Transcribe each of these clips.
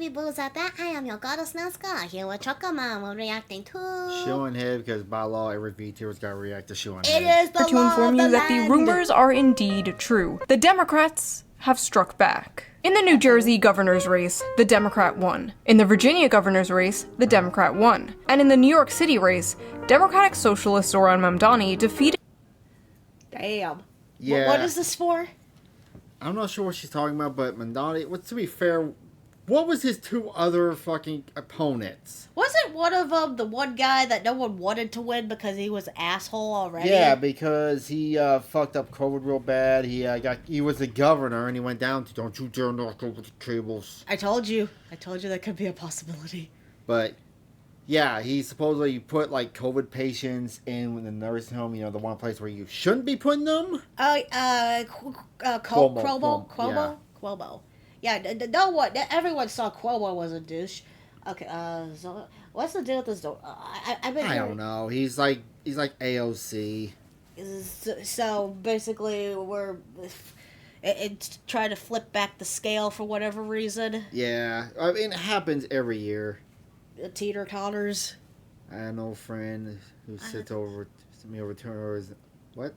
baby boos out there. I am your goddess Nazca. Here with Chocoman. We're reacting to ShoeOnHead, because by law, every VTuber's got to react to ShoeOnHead. It is the To law inform of the you that the land. rumors are indeed true. The Democrats have struck back. In the New Jersey governor's race, the Democrat won. In the Virginia governor's race, the Democrat won. And in the New York City race, Democratic Socialist Zoran Mamdani defeated... Damn. Yeah. What is this for? I'm not sure what she's talking about, but Mandani, to be fair, what was his two other fucking opponents? Wasn't one of them the one guy that no one wanted to win because he was an asshole already? Yeah, because he fucked up COVID real bad. He was the governor, and he went down to, don't you dare knock over the cables. I told you that could be a possibility. But yeah, he supposedly put like COVID patients in the nursing home. You know, the one place where you shouldn't be putting them. Cuomo. Yeah, no one. Everyone saw Cuomo was a douche. Okay, so what's the deal with this? I don't know. He's like AOC. So basically, it's trying to flip back the scale for whatever reason. Yeah, I mean it happens every year. Teeter-totters. I know a friend who sits over me over to what?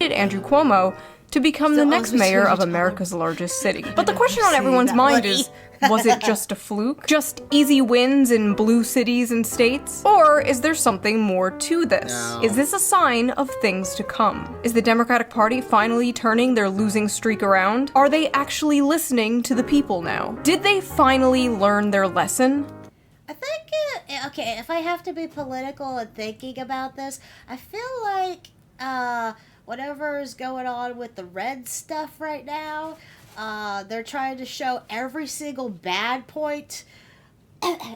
Andrew Cuomo to become the next mayor of America's largest city. But the question on everyone's mind is, was it just a fluke? Just easy wins in blue cities and states? Or is there something more to this? No. Is this a sign of things to come? Is the Democratic Party finally turning their losing streak around? Are they actually listening to the people now? Did they finally learn their lesson? I think, okay, if I have to be political and thinking about this, I feel like, whatever is going on with the red stuff right now, they're trying to show every single bad point,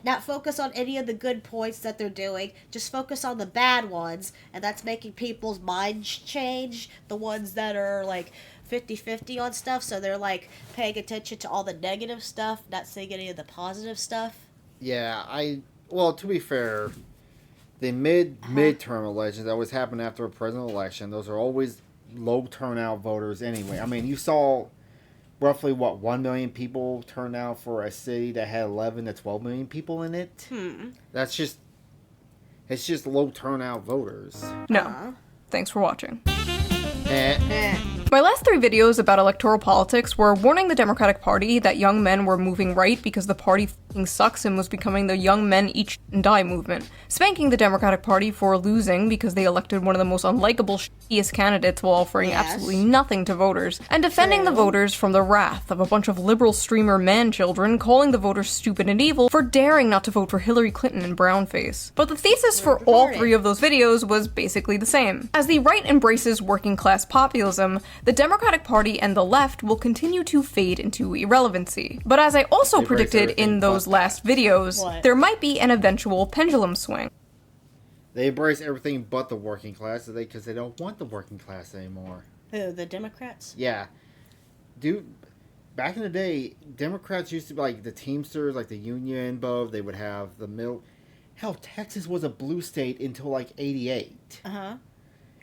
not focus on any of the good points that they're doing, just focus on the bad ones, and that's making people's minds change, the ones that are, like, 50-50 on stuff, so they're, like, paying attention to all the negative stuff, not seeing any of the positive stuff. Yeah, well, to be fair, the midterm elections that always happen after a presidential election, those are always low turnout voters anyway. I mean, you saw roughly, 1 million people turn out for a city that had 11 to 12 million people in it? It's just low turnout voters. No. Thanks for watching. Eh. My last 3 videos about electoral politics were warning the Democratic Party that young men were moving right because the party f***ing sucks and was becoming the young men eat sh- and die movement, spanking the Democratic Party for losing because they elected one of the most unlikable shittiest candidates while offering absolutely nothing to voters, and defending the voters from the wrath of a bunch of liberal streamer man-children calling the voters stupid and evil for daring not to vote for Hillary Clinton and brownface. But the thesis for all 3 of those videos was basically the same. As the right embraces working-class populism, the Democratic Party and the left will continue to fade into irrelevancy. But as I also predicted in those last videos, there might be an eventual pendulum swing. They embrace everything but the working class because they don't want the working class anymore. Who, the Democrats? Yeah. Dude, back in the day, Democrats used to be like the Teamsters, like the union above. They would have the middle. Hell, Texas was a blue state until like 88.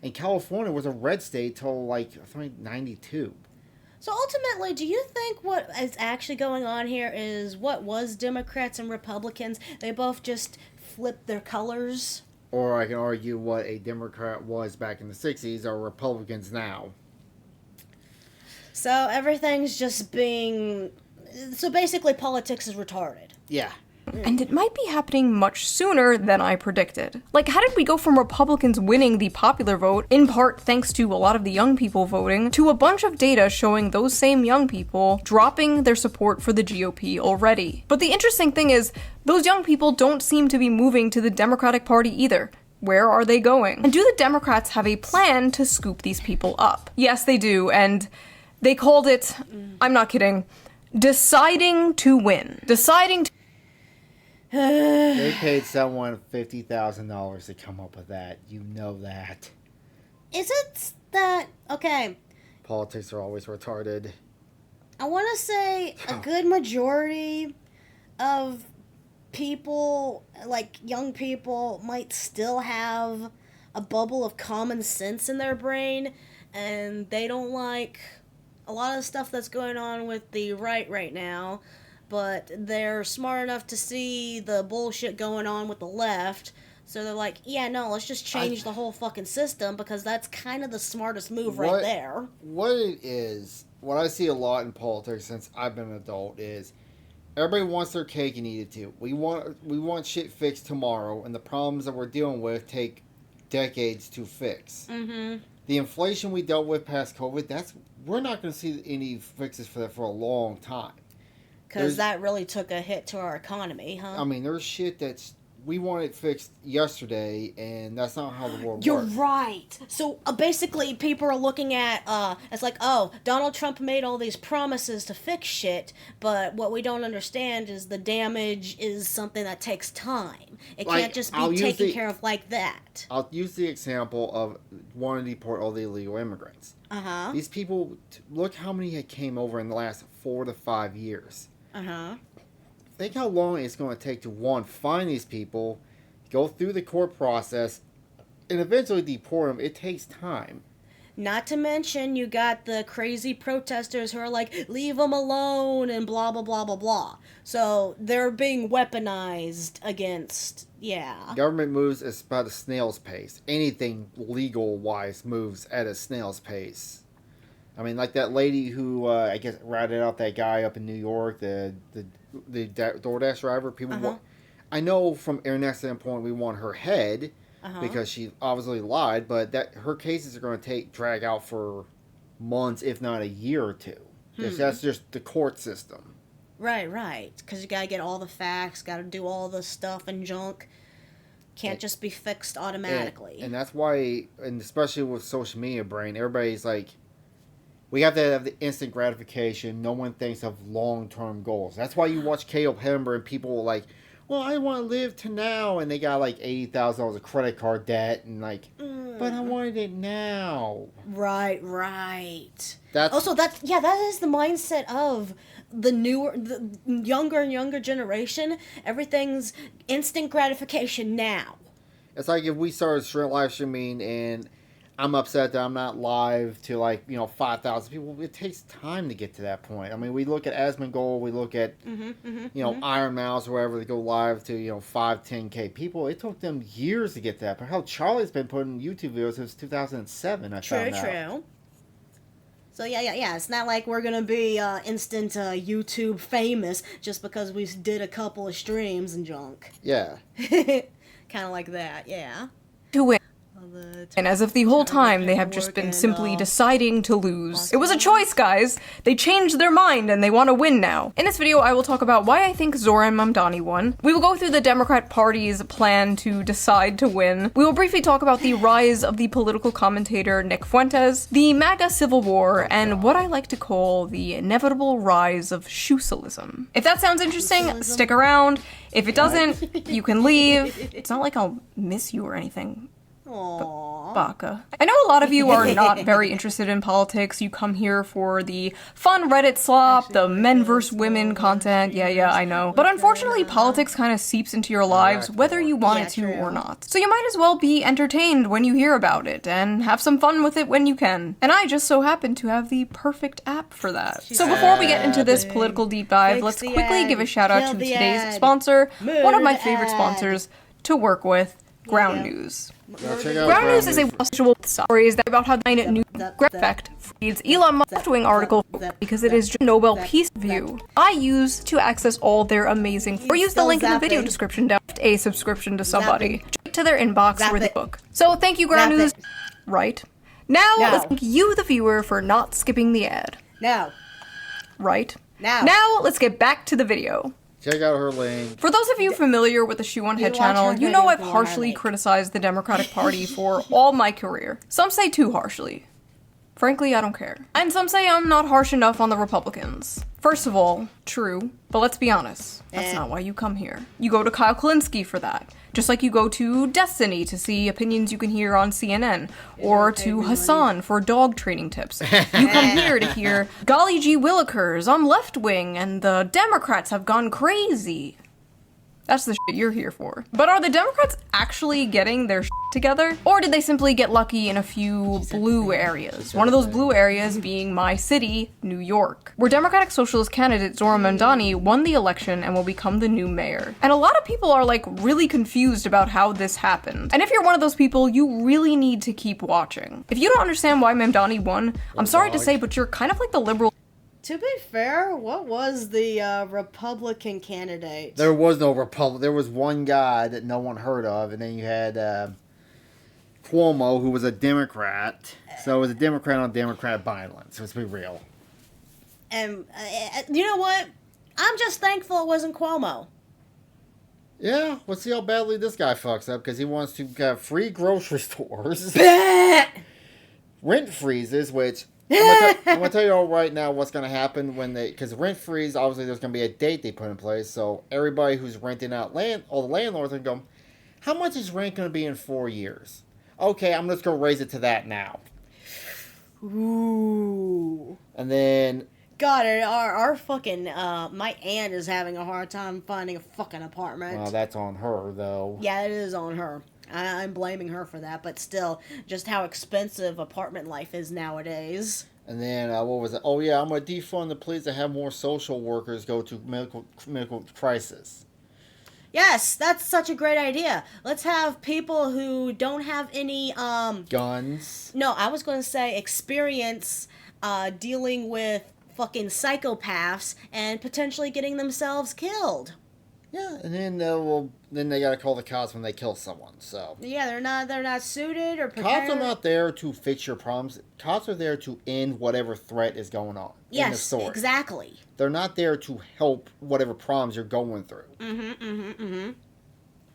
And California was a red state till like, I think, 92. So ultimately, do you think what is actually going on here is what was Democrats and Republicans? They both just flipped their colors? Or I can argue what a Democrat was back in the 60s are Republicans now. So everything's just being... So basically politics is retarded. Yeah. And it might be happening much sooner than I predicted. Like, how did we go from Republicans winning the popular vote, in part thanks to a lot of the young people voting, to a bunch of data showing those same young people dropping their support for the GOP already? But the interesting thing is, those young people don't seem to be moving to the Democratic Party either. Where are they going? And do the Democrats have a plan to scoop these people up? Yes, they do, and they called it, I'm not kidding, deciding to win. Deciding to... They paid someone $50,000 to come up with that. You know that. Is it that... Okay. Politics are always retarded. I want to say a good majority of people, like young people, might still have a bubble of common sense in their brain, and they don't like a lot of stuff that's going on with the right now. but they're smart enough to see the bullshit going on with the left. So they're like, yeah, no, let's just change the whole fucking system, because that's kind of the smartest move right there. What it is, what I see a lot in politics since I've been an adult is everybody wants their cake and eat it too. We want shit fixed tomorrow, and the problems that we're dealing with take decades to fix. Mm-hmm. The inflation we dealt with past COVID, we're not going to see any fixes for that for a long time. Because that really took a hit to our economy, huh? I mean, there's shit we want it fixed yesterday, and that's not how the world You're works. right. So basically, people are looking at it's like, oh, Donald Trump made all these promises to fix shit, but what we don't understand is the damage is something that takes time. It can't just be taken care of like that. I'll use the example of wanting to deport all the illegal immigrants. Uh-huh. These people, look how many came over in the last 4 to 5 years. Uh-huh. Think how long it's going to take to, one, find these people, go through the court process, and eventually deport them. It takes time. Not to mention, you got the crazy protesters who are like, leave them alone, and blah, blah, blah, blah, blah. So they're being weaponized against, yeah. Government moves at about a snail's pace. Anything legal-wise moves at a snail's pace. I mean, like that lady who, I guess, ratted out that guy up in New York, the DoorDash driver. People I know from internet standpoint, we want her head because she obviously lied, but her cases are going to drag out for months, if not a year or two. That's just the court system. Right. Because you got to get all the facts, got to do all the stuff and junk. Can't just be fixed automatically. And that's why, and especially with social media brain, everybody's like, we have to have the instant gratification. No one thinks of long-term goals. That's why you watch Caleb Hember and people are like, well, I want to live to now. And they got like $80,000 of credit card debt. And like, but I wanted it now. Right. That is the mindset of the younger and younger generation. Everything's instant gratification now. It's like if we started live streaming and I'm upset that I'm not live to 5,000 people. It takes time to get to that point. I mean, we look at Asmongold, we look at Iron Mouse or whatever, they go live to 5, 10K people. It took them years to get to that. But how Charlie's been putting YouTube videos since 2007. True. So yeah. It's not like we're gonna be instant YouTube famous just because we did a couple of streams and junk. Yeah. Kind of like that. Yeah. To win. And as if the whole time they have just been simply deciding to lose. It was a choice, guys! They changed their mind and they want to win now. In this video, I will talk about why I think Zoran Mamdani won. We will go through the Democrat Party's plan to decide to win. We will briefly talk about the rise of the political commentator Nick Fuentes, the MAGA Civil War, and what I like to call the inevitable rise of shoesalism. If that sounds interesting, stick around. If it doesn't, you can leave. It's not like I'll miss you or anything. Aww. Baka. I know a lot of you are not very interested in politics. You come here for the fun Reddit slop, the men versus women content. Yeah, I know. But unfortunately, politics kind of seeps into your lives whether you want it to or not. So you might as well be entertained when you hear about it and have some fun with it when you can. And I just so happen to have the perfect app for that. So before we get into this political deep dive, let's quickly give a shout out to today's sponsor, one of my favorite sponsors to work with, Ground News. Ground News is a visual stories about how the new effect reads Elon Musk's left-wing article because it is just Nobel Peace View. I use to access all their amazing, or use the link in the video description to a subscription to somebody, straight to their inbox for the book. So thank you, Ground News. Right. Now, let's thank you, the viewer, for not skipping the ad. Right. Now, let's get back to the video. Check out her link. For those of you familiar with the ShoeOnHead channel, you know I've harshly criticized the Democratic Party for all my career. Some say too harshly. Frankly, I don't care. And some say I'm not harsh enough on the Republicans. First of all, true, but let's be honest. That's not why you come here. You go to Kyle Kalinske for that. Just like you go to Destiny to see opinions you can hear on CNN, or to Hassan for dog training tips. You come here to hear, golly gee willikers, I'm left-wing, and the Democrats have gone crazy. That's the shit you're here for. But are the Democrats actually getting their shit together? Or did they simply get lucky in a few blue areas? One of those blue areas being my city, New York, where Democratic Socialist candidate Zohran Mamdani won the election and will become the new mayor. And a lot of people are like really confused about how this happened. And if you're one of those people, you really need to keep watching. If you don't understand why Mamdani won, I'm sorry to say, but you're kind of like the liberal. To be fair, what was the Republican candidate? There was no Republic. There was one guy that no one heard of, and then you had Cuomo, who was a Democrat. So it was a Democrat on Democrat violence. Let's be real. And you know what? I'm just thankful it wasn't Cuomo. Yeah, let's see how badly this guy fucks up, because he wants to have free grocery stores. Rent freezes, which... I'm gonna tell you all right now what's gonna happen when they, because rent freeze, obviously there's gonna be a date they put in place, so everybody who's renting out land, all the landlords are gonna go, how much is rent gonna be in 4 years? Okay, I'm just gonna raise it to that now. Ooh. And then God, our fucking my aunt is having a hard time finding a fucking apartment. well, that's on her though. Yeah, it is on her. I'm blaming her for that, but still, just how expensive apartment life is nowadays. And then, what was it? Oh, yeah, I'm going to defund the police to have more social workers go to medical crisis. Yes, that's such a great idea. Let's have people who don't have any, Guns. No, I was going to say experience, dealing with fucking psychopaths and potentially getting themselves killed. Yeah, and then, then they got to call the cops when they kill someone, so. Yeah, they're not suited or prepared. Cops are not there to fix your problems. Cops are there to end whatever threat is going on. Yes, exactly. They're not there to help whatever problems you're going through.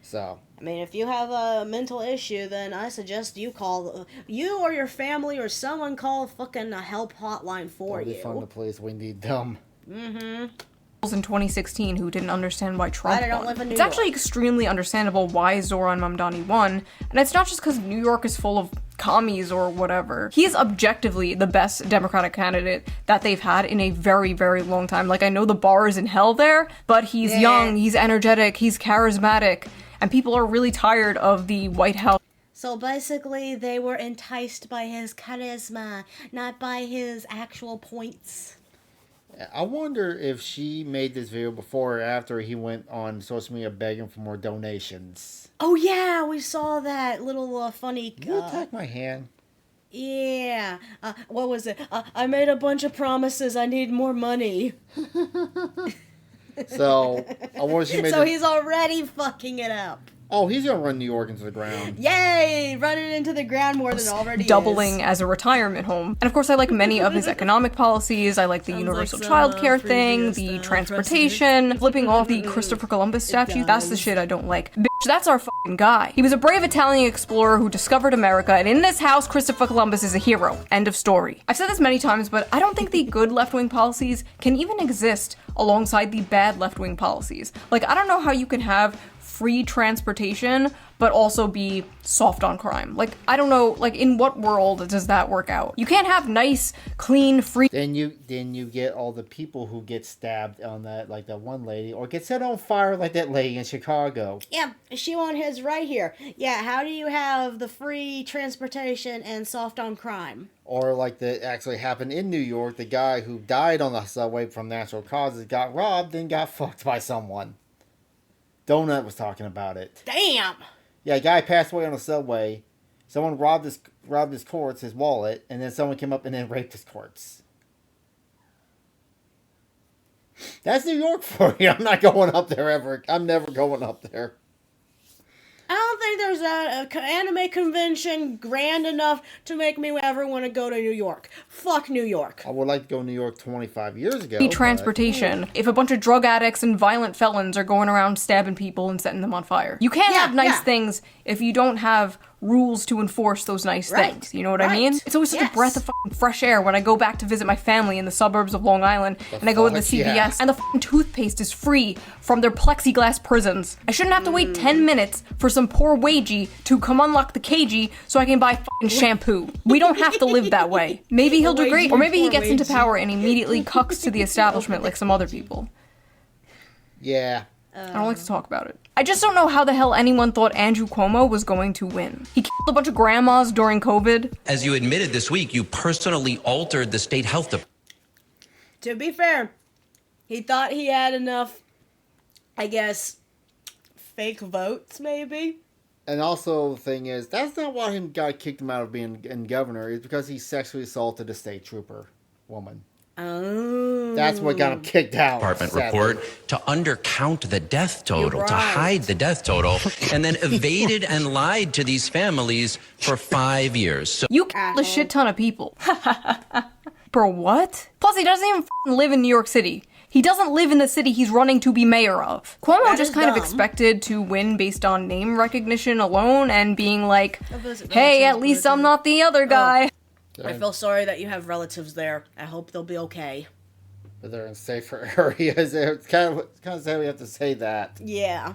So. I mean, if you have a mental issue, then I suggest you call, you or your family or someone call fucking a help hotline for you. Defund the police, we need them. In 2016 who didn't understand why Trump don't won. live in New It's York. actually extremely understandable why Zohran Mamdani won, and it's not just because New York is full of commies or whatever. He is objectively the best Democratic candidate that they've had in a very, very long time. Like, I know the bar is in hell there, but he's young, he's energetic, he's charismatic, and people are really tired of the White House. So basically, they were enticed by his charisma, not by his actual points. I wonder if she made this video before or after he went on social media begging for more donations. Oh yeah, we saw that little funny... Can you attack my hand? Yeah. What was it? I made a bunch of promises. I need more money. So, I wonder if she made So he's already fucking it up. Oh, he's gonna run New York into the ground. Yay! Run it into the ground more than already doubling is. as a retirement home. And of course, I like many of his economic policies. I like the universal childcare thing, the transportation, flipping off the Christopher Columbus statue. That's the shit I don't like. Bitch, that's our fucking guy. He was a brave Italian explorer who discovered America, and in this house, Christopher Columbus is a hero. End of story. I've said this many times, but I don't think the good left-wing policies can even exist alongside the bad left-wing policies. Like, I don't know how you can have free transportation, but also be soft on crime. Like, I don't know, like, in what world does that work out? You can't have nice, clean, free... Then you get all the people who get stabbed on that, like that one lady, or get set on fire like that lady in Chicago. Yeah, ShoeOnHead's right here. Yeah, how do you have the free transportation and soft on crime? Or like that actually happened in New York, the guy who died on the subway from natural causes got robbed and got fucked by someone. Donut was talking about it. Damn! Yeah, a guy passed away on the subway. Someone robbed his corpse, his wallet, and then someone came up and then raped his corpse. That's New York for you. I'm not going up there ever. I'm never going up there. I don't think there's an anime convention grand enough to make me ever want to go to New York. Fuck New York. I would like to go to New York 25 years ago. Transportation. If a bunch of drug addicts and violent felons are going around stabbing people and setting them on fire. You can't have nice things if you don't have rules to enforce those nice things. You know what I mean? It's always such a breath of fucking fresh air when I go back to visit my family in the suburbs of Long Island and I go to the CVS and the fucking toothpaste is free from their plexiglass prisons. I shouldn't have to wait 10 minutes for some poor wagey to come unlock the cagey so I can buy fucking shampoo. We don't have to live that way. Maybe he'll do great, or maybe he gets into power and immediately cucks to the establishment like some other people. Yeah. I don't like to talk about it. I just don't know how the hell anyone thought Andrew Cuomo was going to win. He killed a bunch of grandmas during COVID. As you admitted this week, you personally altered the state health department. To be fair, he thought he had enough, I guess, fake votes, maybe? And also, the thing is, that's not why he kicked him out of being in governor. It's because he sexually assaulted a state trooper woman. Oh. That's what got him kicked out. Department report to undercount the death total, to hide the death total, and then evaded and lied to these families for 5 years. So You killed a shit ton of people. Bro, what? Plus, he doesn't even live in New York City. He doesn't live in the city he's running to be mayor of. Cuomo That just is kind of dumb. expected to win based on name recognition alone and being like, hey, at least I'm not the other guy. I feel sorry that you have relatives there. I hope they'll be okay. But they're in safer areas. It's kind of sad we have to say that. Yeah.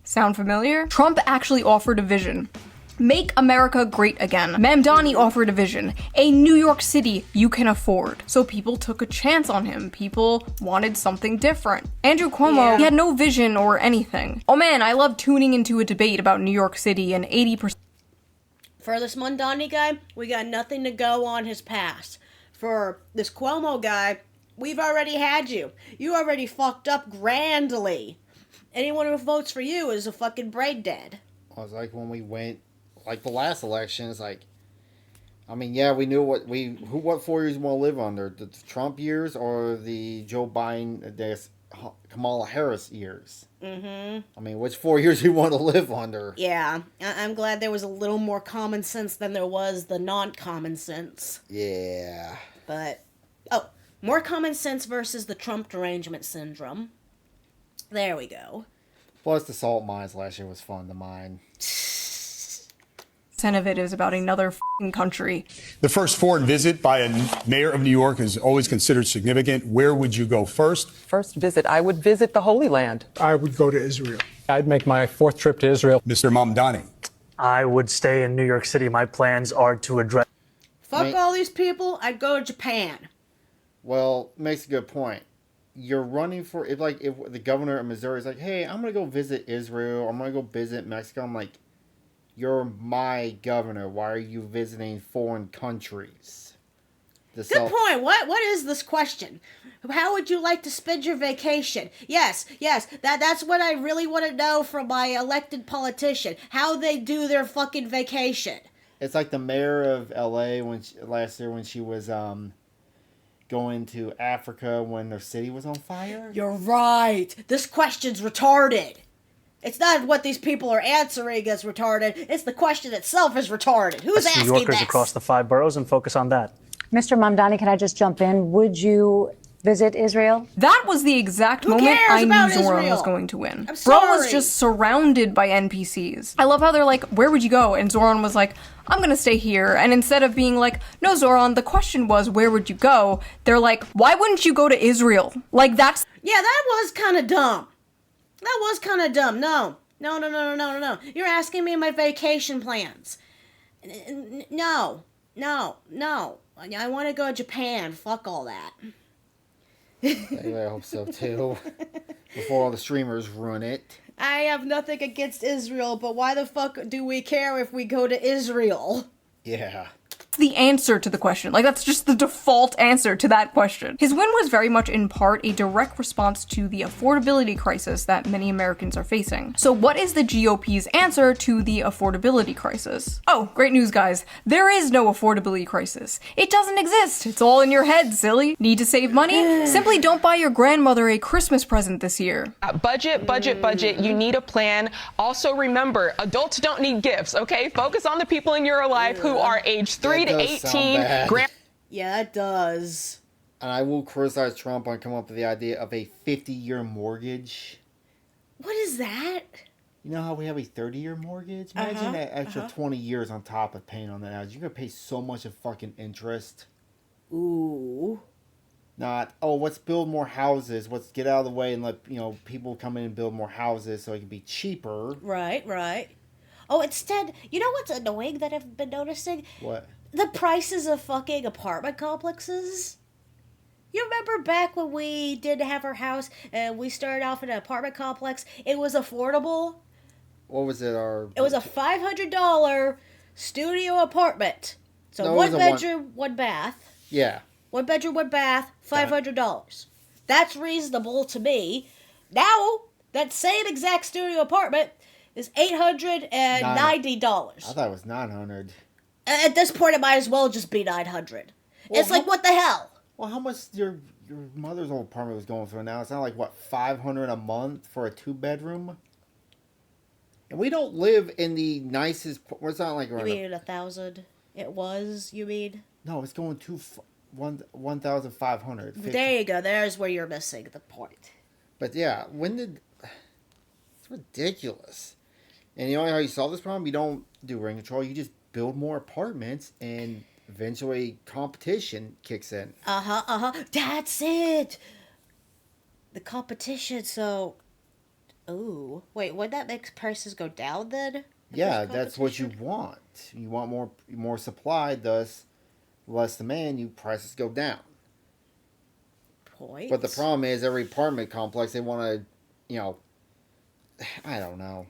Sound familiar? Trump actually offered a vision. Make America great again. Mamdani offered a vision. A New York City you can afford. So people took a chance on him. People wanted something different. Andrew Cuomo, he had no vision or anything. Oh man, I love tuning into a debate about New York City and 80%. For this Mamdani guy, we got nothing to go on his past. For this Cuomo guy, we've already had you. You already fucked up grandly. Anyone who votes for you is a fucking brain dead. It was like when we went, like the last election, it's like, I mean, yeah, we knew what 4 years we want to live under. The Trump years or the Joe Biden, Kamala Harris years. Mm-hmm. I mean, which 4 years we want to live under? Yeah, I'm glad there was a little more common sense than there was the non-common sense. Yeah. But, more common sense versus the Trump derangement syndrome. There we go. Plus, the salt mines last year was fun to mine. Of it is about another f***ing country. The first foreign visit by a mayor of New York is always considered significant. Where would you go first? First visit, I would visit the Holy Land. I would go to Israel. I'd make my fourth trip to Israel. Mr. Mamdani. I would stay in New York City. My plans are to address. Fuck all these people, I'd go to Japan. Well, makes a good point. You're running for, if the governor of Missouri is like, hey, I'm going to go visit Israel. I'm going to go visit Mexico. I'm like, you're my governor. Why are you visiting foreign countries? Good point. What is this question? How would you like to spend your vacation? Yes. That's what I really want to know from my elected politician. How they do their fucking vacation. It's like the mayor of LA last year when she was going to Africa when their city was on fire. You're right. This question's retarded. It's not what these people are answering is retarded. It's the question itself is retarded. Who's asking New Yorkers this? across the 5 boroughs and focus on that. Mr. Mamdani, can I just jump in? Would you visit Israel? That was the exact moment cares I about knew Zoran Israel? was going to win. I'm Bro was sorry. just surrounded by NPCs. I love how they're like, where would you go? And Zoran was like, I'm gonna stay here. And instead of being like, no, Zoran, the question was, where would you go? They're like, why wouldn't you go to Israel? Like, that's... Yeah, that was kind of dumb. No. You're asking me my vacation plans. No. I want to go to Japan. Fuck all that. I hope so too. Before all the streamers ruin it. I have nothing against Israel, but why the fuck do we care if we go to Israel? Yeah. the answer to the question. Like, that's just the default answer to that question. His win was very much in part a direct response to the affordability crisis that many Americans are facing. So what is the GOP's answer to the affordability crisis? Oh, great news, guys. There is no affordability crisis. It doesn't exist. It's all in your head, silly. Need to save money? Simply don't buy your grandmother a Christmas present this year. Budget, budget, budget. You need a plan. Also remember, adults don't need gifts, okay? Focus on the people in your life who are age 3 to 18. Yeah, it does. And I will criticize Trump on coming up with the idea of a 50-year mortgage. What is that? You know how we have a 30-year mortgage? Imagine that extra 20 years on top of paying on that house. You're going to pay so much of fucking interest. Ooh. Not, oh, let's build more houses. Let's get out of the way and let, you know, people come in and build more houses so it can be cheaper. Right, right. Oh, instead, you know what's annoying that I've been noticing? What? The prices of fucking apartment complexes. You remember back when we did have our house and we started off in an apartment complex? It was affordable. What was it? It was a $500 studio apartment. So No, it one was a bedroom, one bath. Yeah. One bedroom, one bath, $500. That's reasonable to me. Now, that same exact studio apartment is $890. I thought it was 900. At this point, it might as well just be 900. Well, It's like, what the hell? Well, how much your mother's old apartment was going for now? It's not like, what, $500 a month for a 2-bedroom? And we don't live in the nicest... It's not like... You mean 1,000? It was, you mean? No, it's going to 1,500. There you go. There's where you're missing the point. But yeah, it's ridiculous. And you know how you solve this problem? You don't do rent control. You just build more apartments, and eventually competition kicks in. That's it. The competition. So, ooh, wait. Would that make prices go down then? Yeah, that's what you want. You want more supply, thus less demand. Prices go down. Point. But the problem is, every apartment complex, they want to, I don't know.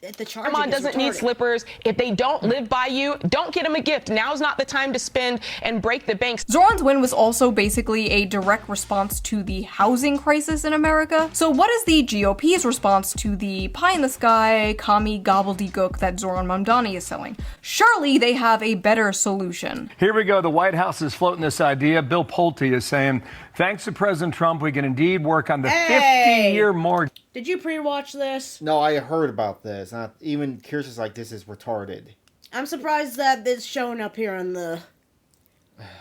The charging Grandma is doesn't need retarded. slippers. If they don't live by you, don't get them a gift. Now's not the time to spend and break the banks. Zoran's win was also basically a direct response to the housing crisis in America. So what is the GOP's response to the pie-in-the-sky, commie gobbledygook that Zoran Mamdani is selling? Surely they have a better solution. Here we go. The White House is floating this idea. Bill Pulte is saying, thanks to President Trump, we can indeed work on the 50-year mortgage. Did you pre-watch this? No, I heard about this. Even Kirsten's like, this is retarded. I'm surprised that it's showing up here in the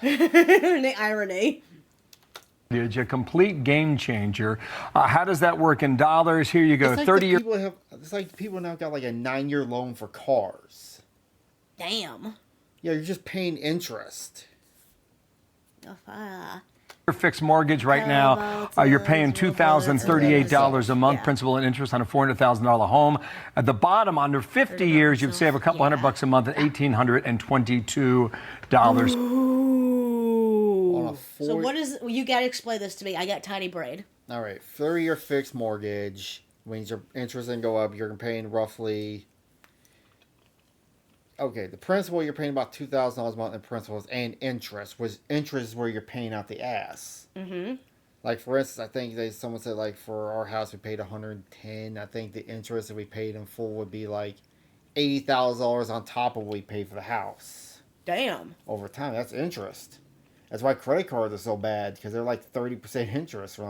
the irony. A complete game changer. How does that work in dollars? Here you go. It's like 30 years. It's like people now got like a 9-year loan for cars. Damn. Yeah, you're just paying interest. Fixed mortgage right now, you're paying $2,038 a month, principal and interest on a $400,000 home. At the bottom, under 50 years, you'd save a couple $100 a month at $1,822. Ooh. So what is? You gotta explain this to me. I got tiny brain. All right, 30-year fixed mortgage means your interest doesn't go up. You're paying roughly. Okay, the principal, you're paying about $2,000 a month in principals and interest. Interest is where you're paying out the ass. Mm-hmm. Like, for instance, I think someone said, like, for our house, we paid $110. I think the interest that we paid in full would be, like, $80,000 on top of what we paid for the house. Damn. Over time, that's interest. That's why credit cards are so bad, because they're, like, 30% interest.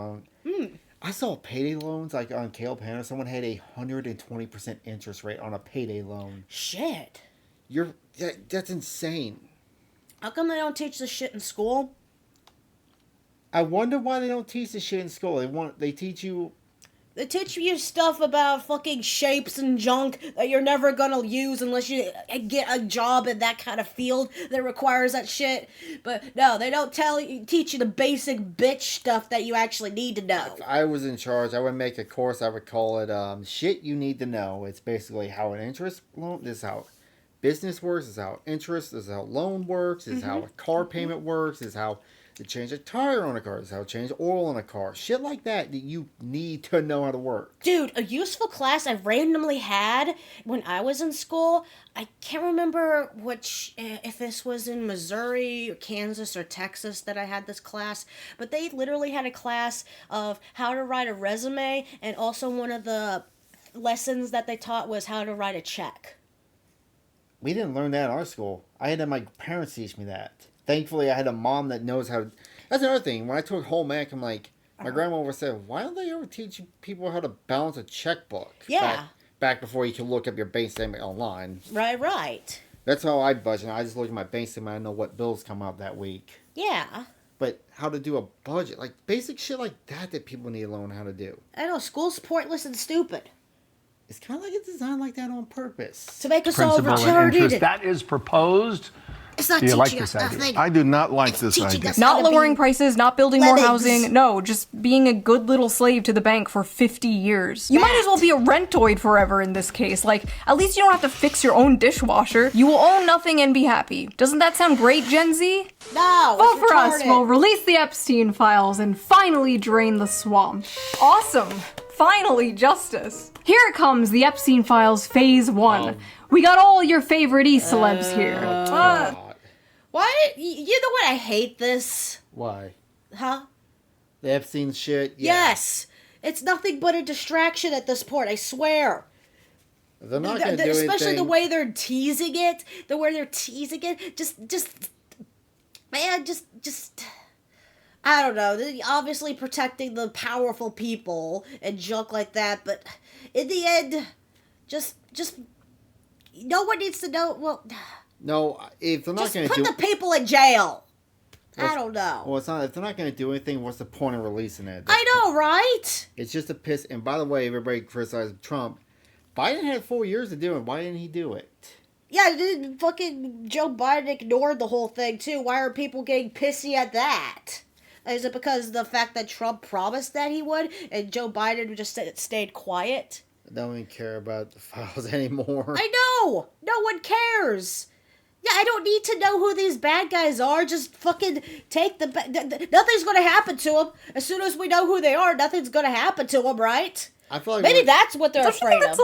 I saw payday loans, like, on Caleb Hanna. Someone had a 120% interest rate on a payday loan. Shit. That's insane. How come they don't teach this shit in school? I wonder why they don't teach this shit in school. They teach you stuff about fucking shapes and junk that you're never gonna use unless you get a job in that kind of field that requires that shit. But no, they don't teach you the basic bitch stuff that you actually need to know. If I was in charge, I would make a course. I would call it shit you need to know. It's basically how an interest loan. This is how business works. This is how interest. This is how loan works. This is how a car payment works. This is how to change a tire on a car. This is how to change oil on a car. Shit like that you need to know how to work. Dude, a useful class I randomly had when I was in school. I can't remember if this was in Missouri or Kansas or Texas that I had this class, but they literally had a class of how to write a resume, and also one of the lessons that they taught was how to write a check. We didn't learn that in our school. I had my parents teach me that. Thankfully, I had a mom that knows how to... That's another thing. When I took home ec, I'm like... My grandma always said, why don't they ever teach people how to balance a checkbook? Yeah. Back before you could look up your bank statement online. Right. That's how I budget. I just look at my bank statement. I know what bills come out that week. Yeah. But how to do a budget. Like, basic shit like that people need to learn how to do. I know. School's pointless and stupid. It's kind of like it's designed like that on purpose. To make us all Principal and interest. retarded. That is proposed It's not Do you teaching like us this idea? nothing. I do not like It's this teaching idea. us Not how to lowering be prices, not building more lemmings. housing. No, just being a good little slave to the bank for 50 years. You might as well be a rentoid forever in this case. Like, at least you don't have to fix your own dishwasher. You will own nothing and be happy. Doesn't that sound great, Gen Z? No, Vote it's for us. retarded. We'll release the Epstein files and finally drain the swamp. Awesome. Finally, justice. Here it comes, the Epstein files phase 1. We got all your favorite celebs here. Why? You know what? I hate this. Why? Huh? The Epstein shit? Yeah. Yes. It's nothing but a distraction at this point, I swear. They're not going to do Especially anything. the way they're teasing it. Just, I don't know. They're obviously protecting the powerful people and junk like that, but in the end, just, no one needs to know. Well, No, if they're not just going to put do the people in jail. I don't know. Well, it's not. If they're not going to do anything, what's the point of releasing it? I know, right? It's just a piss. And by the way, everybody criticized Trump. Biden had 4 years to do it. Why didn't he do it? Yeah, fucking Joe Biden ignored the whole thing, too. Why are people getting pissy at that? Is it because of the fact that Trump promised that he would, and Joe Biden just stayed quiet? I don't even care about the files anymore. I know! No one cares! Yeah, I don't need to know who these bad guys are. Just fucking take nothing's gonna happen to them. As soon as we know who they are, nothing's gonna happen to them, right? I feel like Maybe that's what they're afraid of.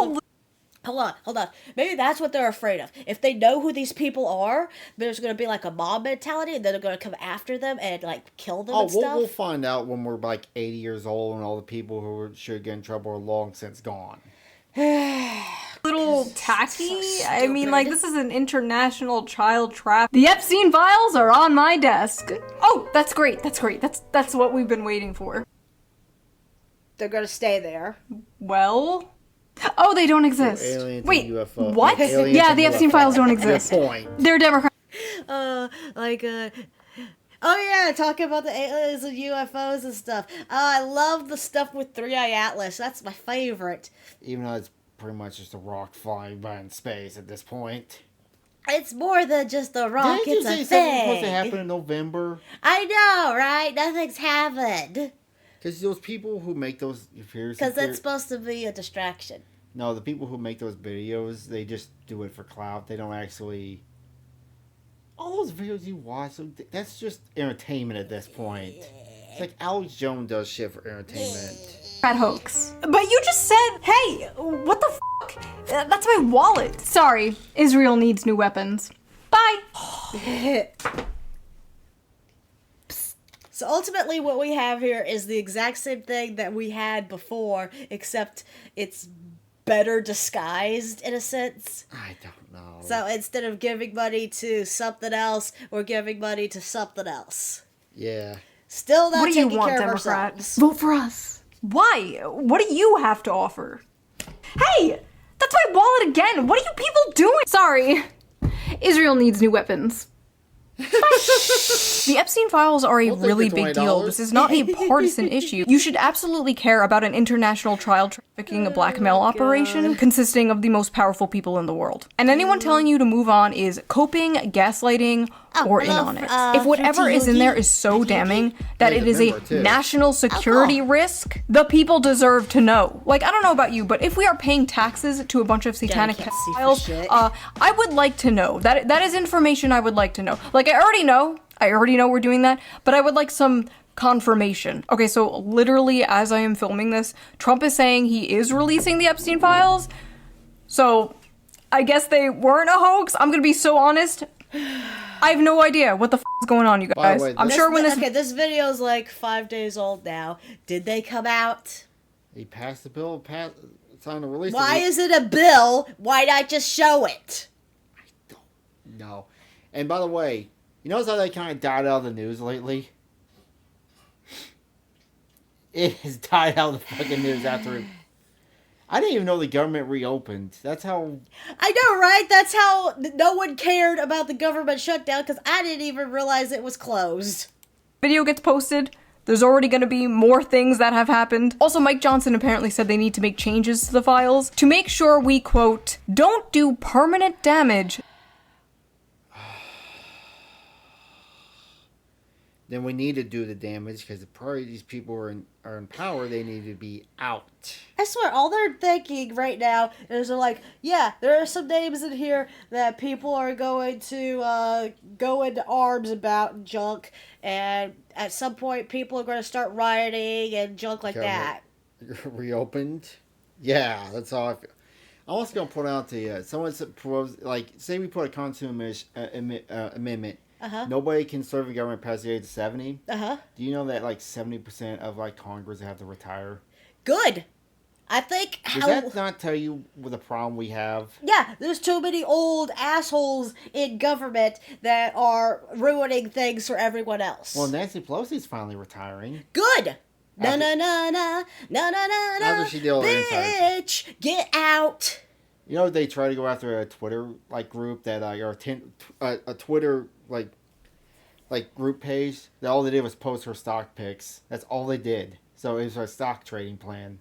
Hold on. Maybe that's what they're afraid of. If they know who these people are, there's going to be like a mob mentality, and then they're going to come after them and like kill them and stuff. We'll find out when we're like 80 years old and all the people who should get in trouble are long since gone. Little tacky. I mean, like, this is an international child trap. The Epstein files are on my desk. Oh, that's great. That's what we've been waiting for. They're going to stay there. Well, oh, they don't exist. Aliens Wait, and UFO. what? Aliens Yeah, and the Epstein UFO. files don't exist. Good point. They're Democrat. Oh yeah, talking about the aliens and UFOs and stuff. I love the stuff with 3-Eye Atlas. That's my favorite. Even though it's pretty much just a rock flying by in space at this point. It's more than just a rock. Didn't you It's say a something was supposed to thing. happen in November? I know, right? Nothing's happened. Because those people who make those Because that's supposed to be a distraction. No, the people who make those videos, they just do it for clout. They don't actually... All those videos you watch, that's just entertainment at this point. It's like Alex Jones does shit for entertainment. Hoax. But you just said, hey, what the fuck? That's my wallet. Sorry, Israel needs new weapons. Bye. So ultimately what we have here is the exact same thing that we had before, except it's better disguised in a sense. I don't know. So instead of giving money to something else, we're giving money to something else. Yeah. Still not What do you taking want, care of Democrat? ourselves. Vote for us. Why? What do you have to offer? Hey, that's my wallet again. What are you people doing? Sorry. Israel needs new weapons. The Epstein files are a We'll take really the big deal. $20. This is not a partisan issue. You should absolutely care about an international child trafficking blackmail operation consisting of the most powerful people in the world. And anyone telling you to move on is coping, gaslighting, or in on it. If whatever is in there is so damning that it is a member, too. national security risk, the people deserve to know. Like, I don't know about you, but if we are paying taxes to a bunch of satanic can't see for pedophiles, shit. I would like to know. That is information I would like to know. Like, I already know we're doing that, but I would like some confirmation. Okay, so literally as I am filming this, Trump is saying he is releasing the Epstein files. So I guess they weren't a hoax. I'm gonna be so honest. I have no idea what the is going on, you By guys. the way, I'm sure when this... Okay, this video is like 5 days old now. Did they come out? He passed the bill, signed to release Why it. is it a bill? Why not just show it? No. And by the way, you notice how they kind of died out of the news lately? It has died out of the fucking news after it. I didn't even know the government reopened. That's how... I know, right? That's how no one cared about the government shutdown, because I didn't even realize it was closed. video gets posted, there's already going to be more things that have happened. Also, Mike Johnson apparently said they need to make changes to the files to make sure we, quote, don't do permanent damage. then we need to do the damage because probably these people are in power. They need to be out. I swear, all they're thinking right now is they're like, yeah, there are some names in here that people are going to go into arms about and junk, and at some point people are going to start rioting and junk like that. Reopened? Yeah, that's all I feel. I'm also going to put out someone proposed, like, say we put a constitutional amendment. Nobody can serve in government past the age of 70. Do you know that, like, 70% of, like, Congress have to retire? Good. I think Does that not tell you what the problem we have? Yeah, there's too many old assholes in government that are ruining things for everyone else. Well, Nancy Pelosi's finally retiring. Good. No, no, no, no, no, no, no, no. After she did all the Bitch, get out. You know, they try to go after a Twitter group that or a Twitter group page that all they did was post her stock picks. That's all they did. So it was a stock trading plan.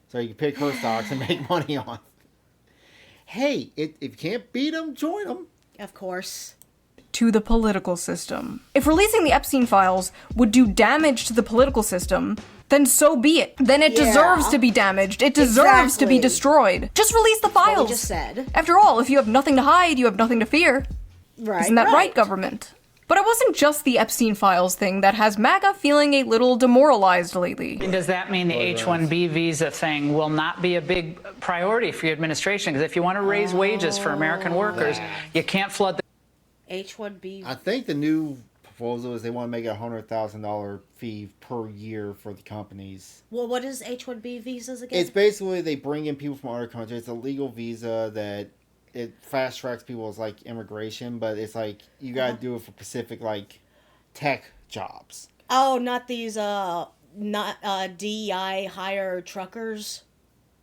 So you can pick her stocks and make money on. Hey, if you can't beat them, join them. Of course. To the political system. If releasing the Epstein files would do damage to the political system, then so be it. Then it deserves to be damaged. It deserves to be destroyed. Just release the files. What we just said. After all, if you have nothing to hide, you have nothing to fear. Right. Isn't that right, government? But it wasn't just the Epstein files thing that has MAGA feeling a little demoralized lately. Does that mean the H-1B visa thing will not be a big priority for your administration? Because if you want to raise wages for American workers, you can't flood the H-1B. I think the new proposal is they want to make a $100,000 fee per year for the companies. Well, what is H-1B visas again? It's basically they bring in people from other countries. It's a legal visa that it fast tracks people's like immigration, but it's like you gotta do it for specific like tech jobs. Oh, not these DEI hire truckers.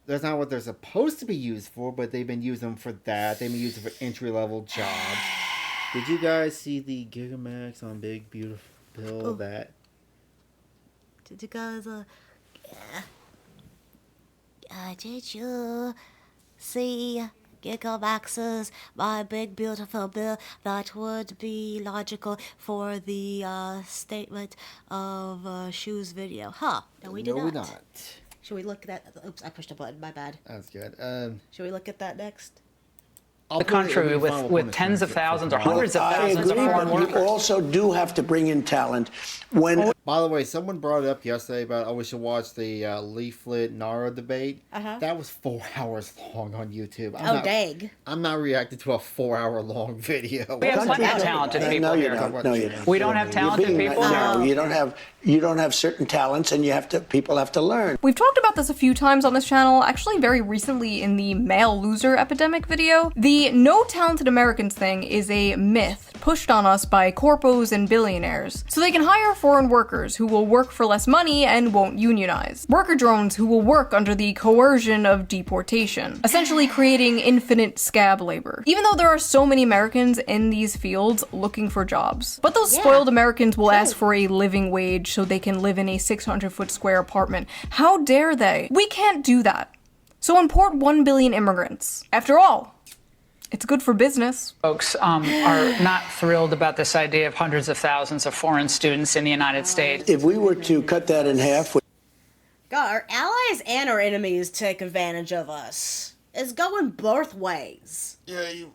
That's not what they're supposed to be used for, but they've been using them for that. They've been using them for entry level jobs. Did you guys see the Gigamax on Big Beautiful Bill? That? Did you guys did you see Gigamax's My Big Beautiful Bill? That would be logical for the statement of Shoe's video. Huh. No, we did not. No, we not. Should we look at that? Oops, I pushed a button. My bad. That's good. Should we look at that next? the country with tens of thousands or hundreds of thousands of foreign workers. You also do have to bring in talent. By the way, someone brought it up yesterday about we should watch the Leaflet Nara debate. That was 4 hours long on YouTube. Dang. I'm not reacting to a 4 hour long video. We have plenty of talented people here. No, you don't. We don't have talented people. No, you don't have certain talents, and people have to learn. We've talked about this a few times on this channel, actually very recently in the male loser epidemic video. The no talented Americans thing is a myth pushed on us by corpos and billionaires, so they can hire foreign workers who will work for less money and won't unionize. Worker drones who will work under the coercion of deportation, essentially creating infinite scab labor. Even though there are so many Americans in these fields looking for jobs. But those spoiled Americans will ask for a living wage so they can live in a 600-foot square apartment. How dare they? We can't do that. So import 1 billion immigrants. After all, it's good for business. Folks are not thrilled about this idea of hundreds of thousands of foreign students in the United States. If we were to cut that in half... God, our allies and our enemies take advantage of us. It's going both ways. Yeah,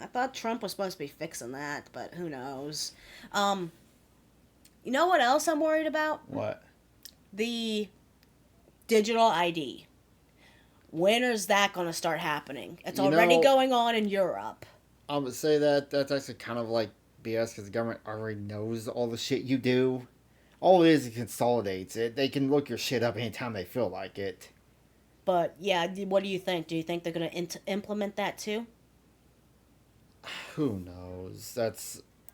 I thought Trump was supposed to be fixing that, but who knows. You know what else I'm worried about? What? The digital ID. When is that going to start happening? It's already going on in Europe. I would say that's actually kind of like BS because the government already knows all the shit you do. All it is, it consolidates it. They can look your shit up anytime they feel like it. But, yeah, what do you think? Do you think they're going to implement that too? Who knows?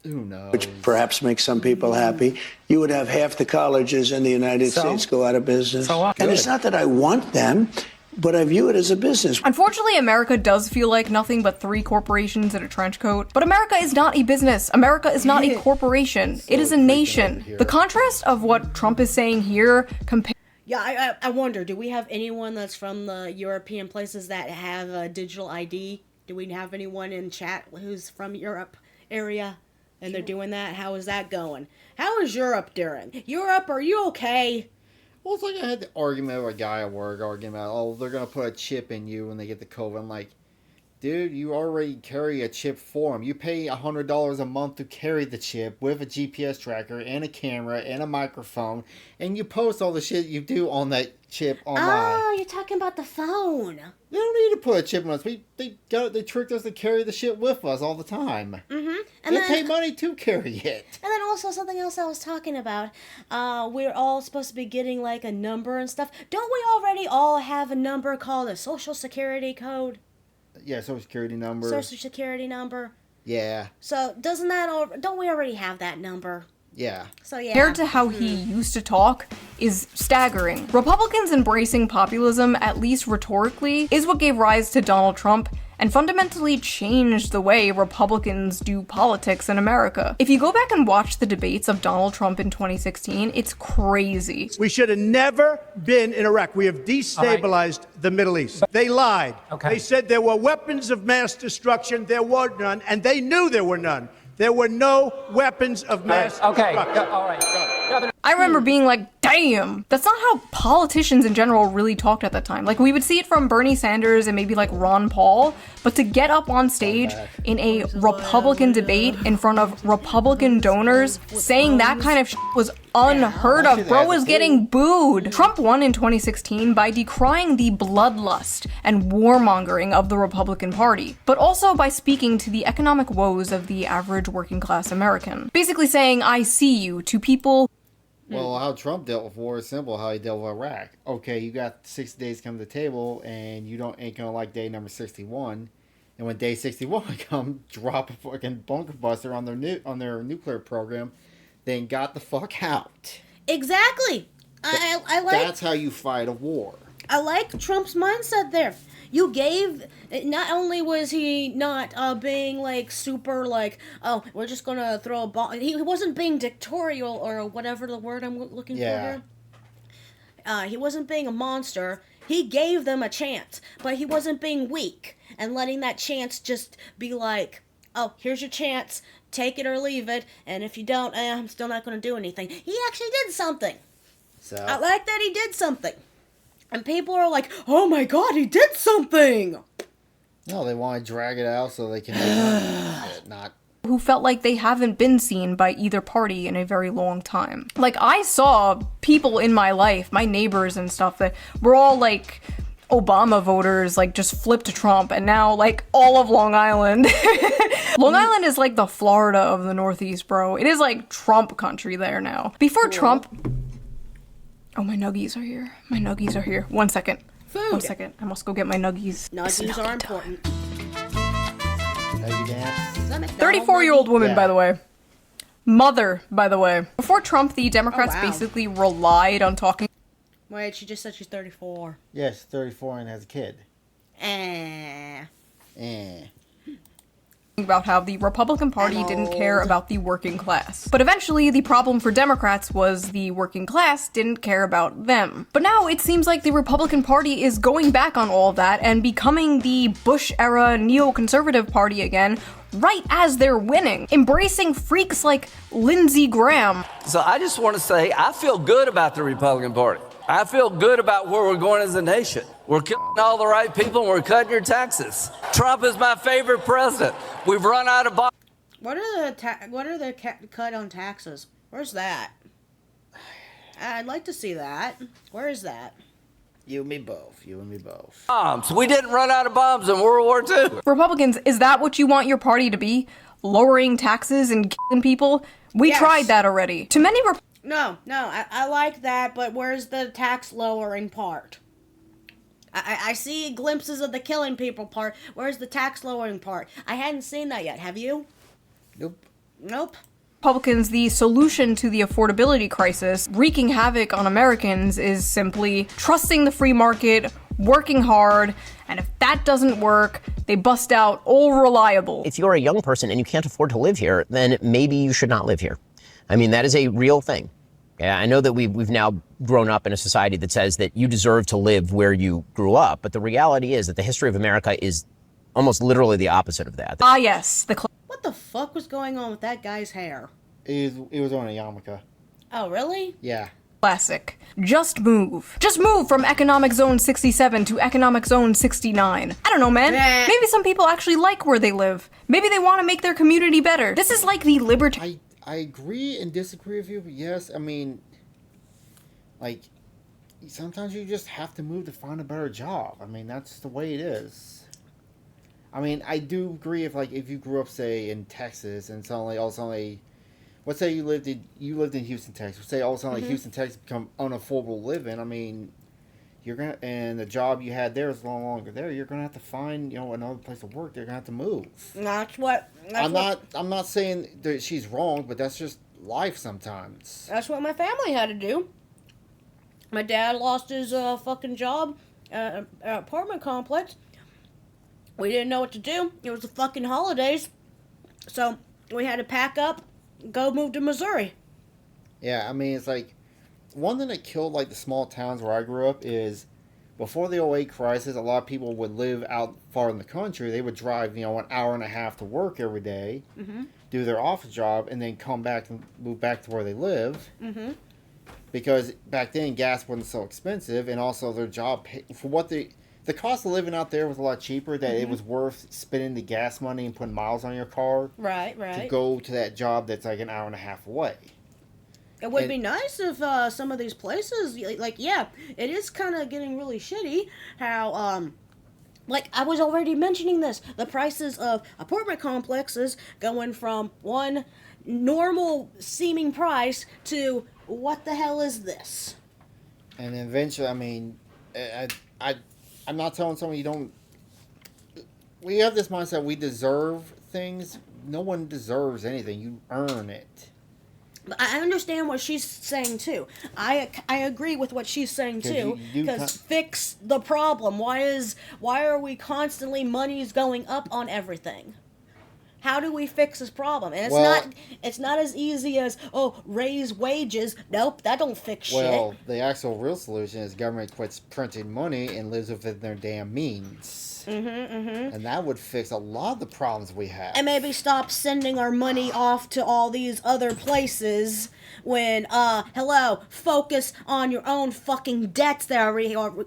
Who knows? Which perhaps makes some people happy. You would have half the colleges in the United States go out of business. And it's not that I want them, but I view it as a business. Unfortunately, America does feel like nothing but 3 corporations in a trench coat. But America is not a business. America is not a corporation. It is a nation. The contrast of what Trump is saying here compared... Yeah, I wonder, do we have anyone that's from the European places that have a digital ID? Do we have anyone in chat who's from Europe area? and they're doing that. How is that going? How is Europe doing? Europe, are you okay? Well, it's like I had the argument with a guy at work arguing about, oh, they're going to put a chip in you when they get the COVID. I'm like, dude, you already carry a chip for them. You pay $100 a month to carry the chip with a GPS tracker and a camera and a microphone, and you post all the shit you do on that chip online. Oh, you're talking about the phone. They don't need to put a chip on us. They tricked us to carry the shit with us all the time. Mm-hmm. And they pay money to carry it. And then also something else I was talking about. We're all supposed to be getting like a number and stuff. Don't we already all have a number called a Social Security code? Yeah, Social Security number. Social Security number. Yeah. So don't we already have that number? Yeah. So yeah. Compared to how he used to talk is staggering. Republicans embracing populism, at least rhetorically, is what gave rise to Donald Trump and fundamentally changed the way Republicans do politics in America. If you go back and watch the debates of Donald Trump in 2016, it's crazy. We should have never been in Iraq. We have destabilized the Middle East. They lied. They said there were weapons of mass destruction. There were none, and they knew there were none. There were no weapons of mass destruction. All right. I remember being like, damn, that's not how politicians in general really talked at that time. Like, we would see it from Bernie Sanders and maybe like Ron Paul, but to get up on stage in a Republican debate in front of Republican donors saying that kind of shit was unheard of. Bro was getting booed. Trump won in 2016 by decrying the bloodlust and warmongering of the Republican Party, but also by speaking to the economic woes of the average working class American. Basically saying, I see you, to people. Well, how Trump dealt with war is simple. How he dealt with Iraq. Okay, you got 60 days to come to the table, and you ain't gonna like day number 61. And when day 61 come, drop a fucking bunker buster on their nuclear program, then got the fuck out. Exactly. I like. That's how you fight a war. I like Trump's mindset there. You gave, not only was he not being like super like, oh, we're just gonna throw a bomb. He wasn't being dictatorial or whatever the word I'm looking for here. He wasn't being a monster. He gave them a chance, but he wasn't being weak and letting that chance just be like, oh, here's your chance, take it or leave it, and if you don't, I'm still not gonna do anything. He actually did something. So I like that he did something. And people are like, oh my god, he did something! No, they want to drag it out so they can make not. Who felt like they haven't been seen by either party in a very long time. Like, I saw people in my life, my neighbors and stuff, that were all like Obama voters, like just flipped to Trump, and now like all of Long Island. Long Island is like the Florida of the Northeast, bro. It is like Trump country there now. Before Trump... Oh, my nuggies are here. My nuggies are here. 1 second. Food. 1 second. I must go get my nuggies. Nuggies are important. 34-year-old woman, by the way. Mother, by the way. Before Trump, the Democrats basically relied on talking... Wait, she just said she's 34. Yes, 34 and has a kid. About how the Republican Party didn't care about the working class. But eventually, the problem for Democrats was the working class didn't care about them. But now it seems like the Republican Party is going back on all of that and becoming the Bush-era neoconservative party again, right as they're winning, embracing freaks like Lindsey Graham. So I just want to say, I feel good about the Republican Party. I feel good about where we're going as a nation. We're killing all the right people and we're cutting your taxes. Trump is my favorite president. We've run out of bonds. What are the cut on taxes? Where's that? I'd like to see that. Where is that? You and me both. You and me both. Bombs. We didn't run out of bombs in World War II. Republicans, is that what you want your party to be? Lowering taxes and killing people? We tried that already. To many No, I like that, but where's the tax lowering part? I see glimpses of the killing people part. Where's the tax lowering part? I hadn't seen that yet. Have you? Nope. Republicans, the solution to the affordability crisis wreaking havoc on Americans is simply trusting the free market, working hard, and if that doesn't work, they bust out all reliable. If you're a young person and you can't afford to live here, then maybe you should not live here. I mean, that is a real thing. Yeah, I know that we've now grown up in a society that says that you deserve to live where you grew up, but the reality is that the history of America is almost literally the opposite of that. Ah, yes. What what the fuck was going on with that guy's hair? It was on a yarmulke. Oh, really? Yeah. Classic. Just move. Just move from Economic Zone 67 to Economic Zone 69. I don't know, man. Maybe some people actually like where they live. Maybe they want to make their community better. This is like the liberty. I agree and disagree with you, but yes, I mean, like, sometimes you just have to move to find a better job. I mean, that's the way it is. I mean, I do agree if you grew up, say, in Texas and suddenly, all of a sudden, let's say you lived in Houston, Texas. Say all of a sudden, Houston, Texas become unaffordable living. I mean, and the job you had there is no longer there. You're gonna have to find, another place to work. You're gonna have to move. I'm not saying that she's wrong, but that's just life sometimes. That's what my family had to do. My dad lost his fucking job at an apartment complex. We didn't know what to do. It was the fucking holidays, so we had to pack up, go move to Missouri. Yeah, I mean, it's like, one thing that killed, like, the small towns where I grew up is, before the 2008 crisis, a lot of people would live out far in the country. They would drive, an hour and a half to work every day, do their office job, and then come back and move back to where they live. Because back then, gas wasn't so expensive, and also their job, for what the cost of living out there was a lot cheaper, that it was worth spending the gas money and putting miles on your car. Right. To go to that job that's like an hour and a half away. It would be nice if some of these places, it is kind of getting really shitty how, I was already mentioning this, the prices of apartment complexes going from one normal seeming price to what the hell is this? And eventually, I mean, I'm not telling someone you don't. We have this mindset we deserve things. No one deserves anything. You earn it. I understand what she's saying too. I agree with what she's saying too. Because fix the problem. Why are we constantly money's going up on everything? How do we fix this problem? And it's not as easy as raise wages. Nope, that don't fix shit. Well, the actual real solution is government quits printing money and lives within their damn means. And that would fix a lot of the problems we have. And maybe stop sending our money off to all these other places when, focus on your own fucking debts that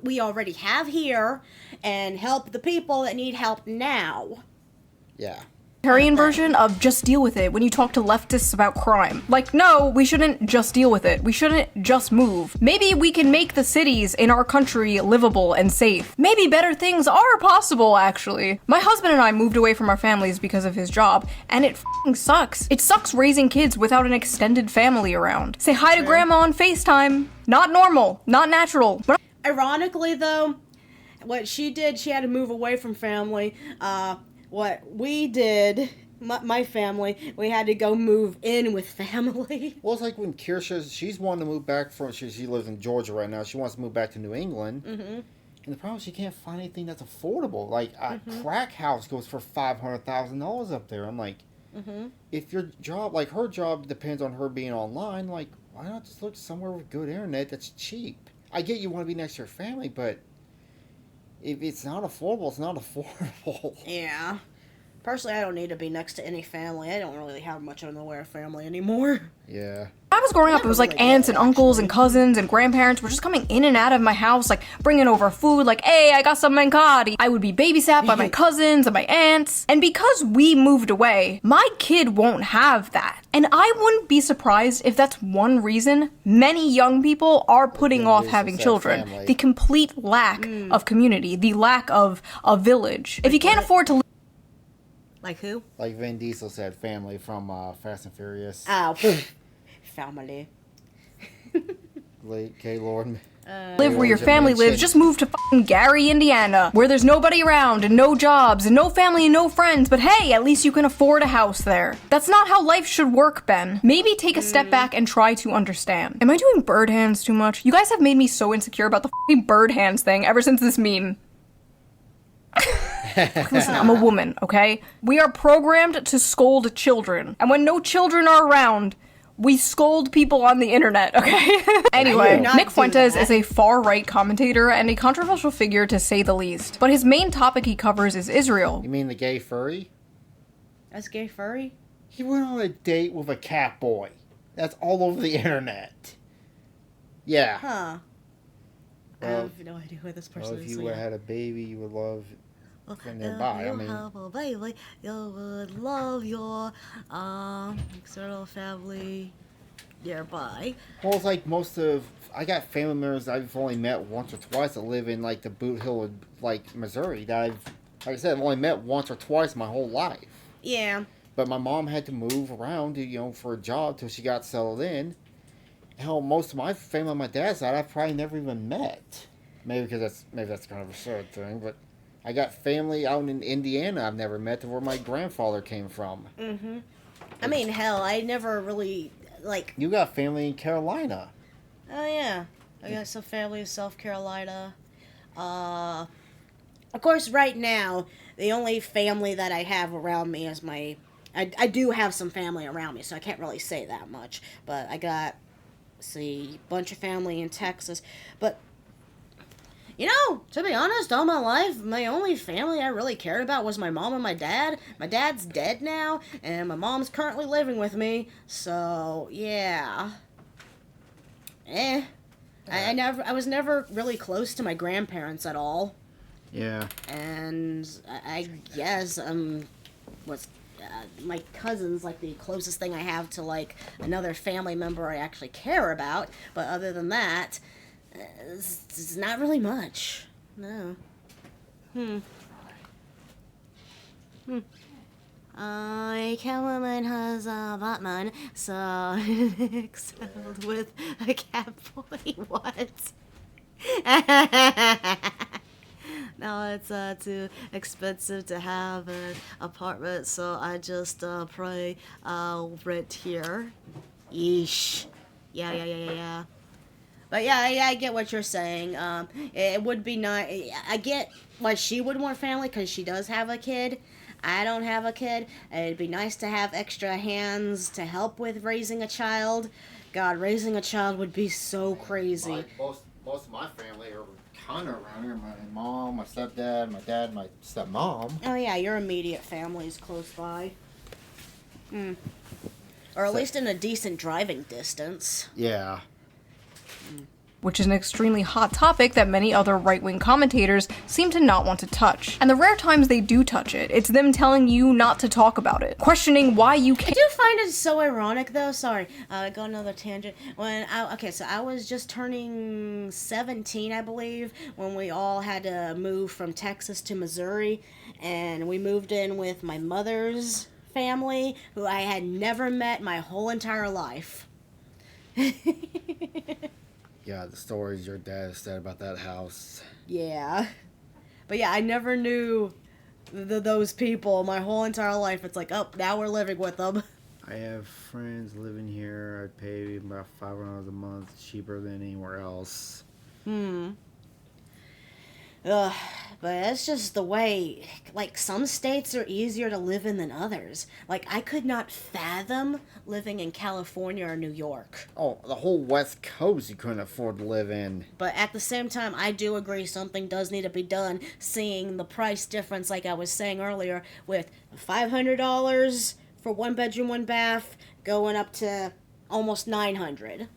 we already have here and help the people that need help now. Yeah. Version of just deal with it when you talk to leftists about crime. Like, no, we shouldn't just deal with it. We shouldn't just move. Maybe we can make the cities in our country livable and safe. Maybe better things are possible, actually. My husband and I moved away from our families because of his job, and it f***ing sucks. It sucks raising kids without an extended family around. Say hi to grandma on FaceTime. Not normal. Not natural. But ironically, though, what she did, she had to move away from family. What we did, my family, we had to go move in with family. Well, it's like when Kirsha, she's wanting to move back from, she lives in Georgia right now. She wants to move back to New England. And the problem is she can't find anything that's affordable. Like, a crack house goes for $500,000 up there. I'm like, if your job, like her job depends on her being online, like, why not just look somewhere with good internet that's cheap? I get you want to be next to your family, but if it's not affordable, it's not affordable. Yeah. Personally, I don't need to be next to any family. I don't really have much in the way of family anymore. Yeah. I was growing up, it was like aunts and uncles and cousins and grandparents were just coming in and out of my house, like bringing over food, like, hey, I got some mancati. I would be babysat by my cousins and my aunts. And because we moved away, my kid won't have that. And I wouldn't be surprised if that's one reason many young people are putting off having children. The complete lack of community, the lack of a village. If you can't afford to live. Like who? Like Vin Diesel said, family from Fast and Furious. Oh, family. Late Gaylord. Live where your family lives, just move to fucking Gary, Indiana, where there's nobody around and no jobs and no family and no friends, but hey, at least you can afford a house there. That's not how life should work, Ben. Maybe take a step back and try to understand. Am I doing bird hands too much? You guys have made me so insecure about the fucking bird hands thing ever since this meme. Listen, I'm a woman, okay? We are programmed to scold children, and when no children are around, we scold people on the internet, okay? Anyway, Nick Fuentes is a far-right commentator and a controversial figure to say the least. But his main topic he covers is Israel. You mean the gay furry? As gay furry? He went on a date with a cat boy. That's all over the internet. Yeah. Huh. I Well, have no idea who this person well, if is. you so would yeah. have had a baby, you would love. And then If bye. you I mean, have a baby, you would love your external family nearby. well, it's like I got family members I've only met once or twice that live in like the Boot Hill of like Missouri that like I said, I've only met once or twice my whole life. Yeah. But my mom had to move around, for a job till she got settled in. Hell, most of my family on my dad's side I've probably never even met. Maybe that's kind of a absurd thing, but I got family out in Indiana I've never met to where my grandfather came from. Mm-hmm. I mean, hell, I never really, like... You got family in Carolina. Oh, yeah. I got some family in South Carolina. Of course, right now, the only family that I have around me is my... I do have some family around me, so I can't really say that much. But I got, a bunch of family in Texas. But... to be honest, all my life, my only family I really cared about was my mom and my dad. My dad's dead now, and my mom's currently living with me, so, yeah. I was never really close to my grandparents at all. Yeah. And I guess, my cousin's, like, the closest thing I have to, like, another family member I actually care about, but other than that... It's not really much. No. I Catwoman has a Batman, so excelled with a cat boy. What? No, it's too expensive to have an apartment, so I just pray I'll rent here. Yeesh. Yeah. But yeah, I get what you're saying. It would be nice. I get why she would want family because she does have a kid. I don't have a kid. It'd be nice to have extra hands to help with raising a child. God, raising a child would be so crazy. Most of my family are kind of around here. My mom, my stepdad, my dad, my stepmom. Oh yeah, your immediate family's close by. Or at least in a decent driving distance. Yeah. Which is an extremely hot topic that many other right-wing commentators seem to not want to touch. And the rare times they do touch it, it's them telling you not to talk about it, questioning why you can't. I do find it so ironic, though. Sorry, go another tangent. So I was just turning 17, I believe, when we all had to move from Texas to Missouri, and we moved in with my mother's family, who I had never met my whole entire life. Yeah, the stories your dad said about that house. Yeah. But yeah, I never knew those people my whole entire life. It's like, oh, now we're living with them. I have friends living here. I pay about $500 a month, cheaper than anywhere else. But it's just the way, like, some states are easier to live in than others. Like, I could not fathom living in California or New York. Oh, the whole West Coast you couldn't afford to live in. But at the same time, I do agree something does need to be done, seeing the price difference, like I was saying earlier, with $500 for 1 bedroom, 1 bath, going up to almost $900.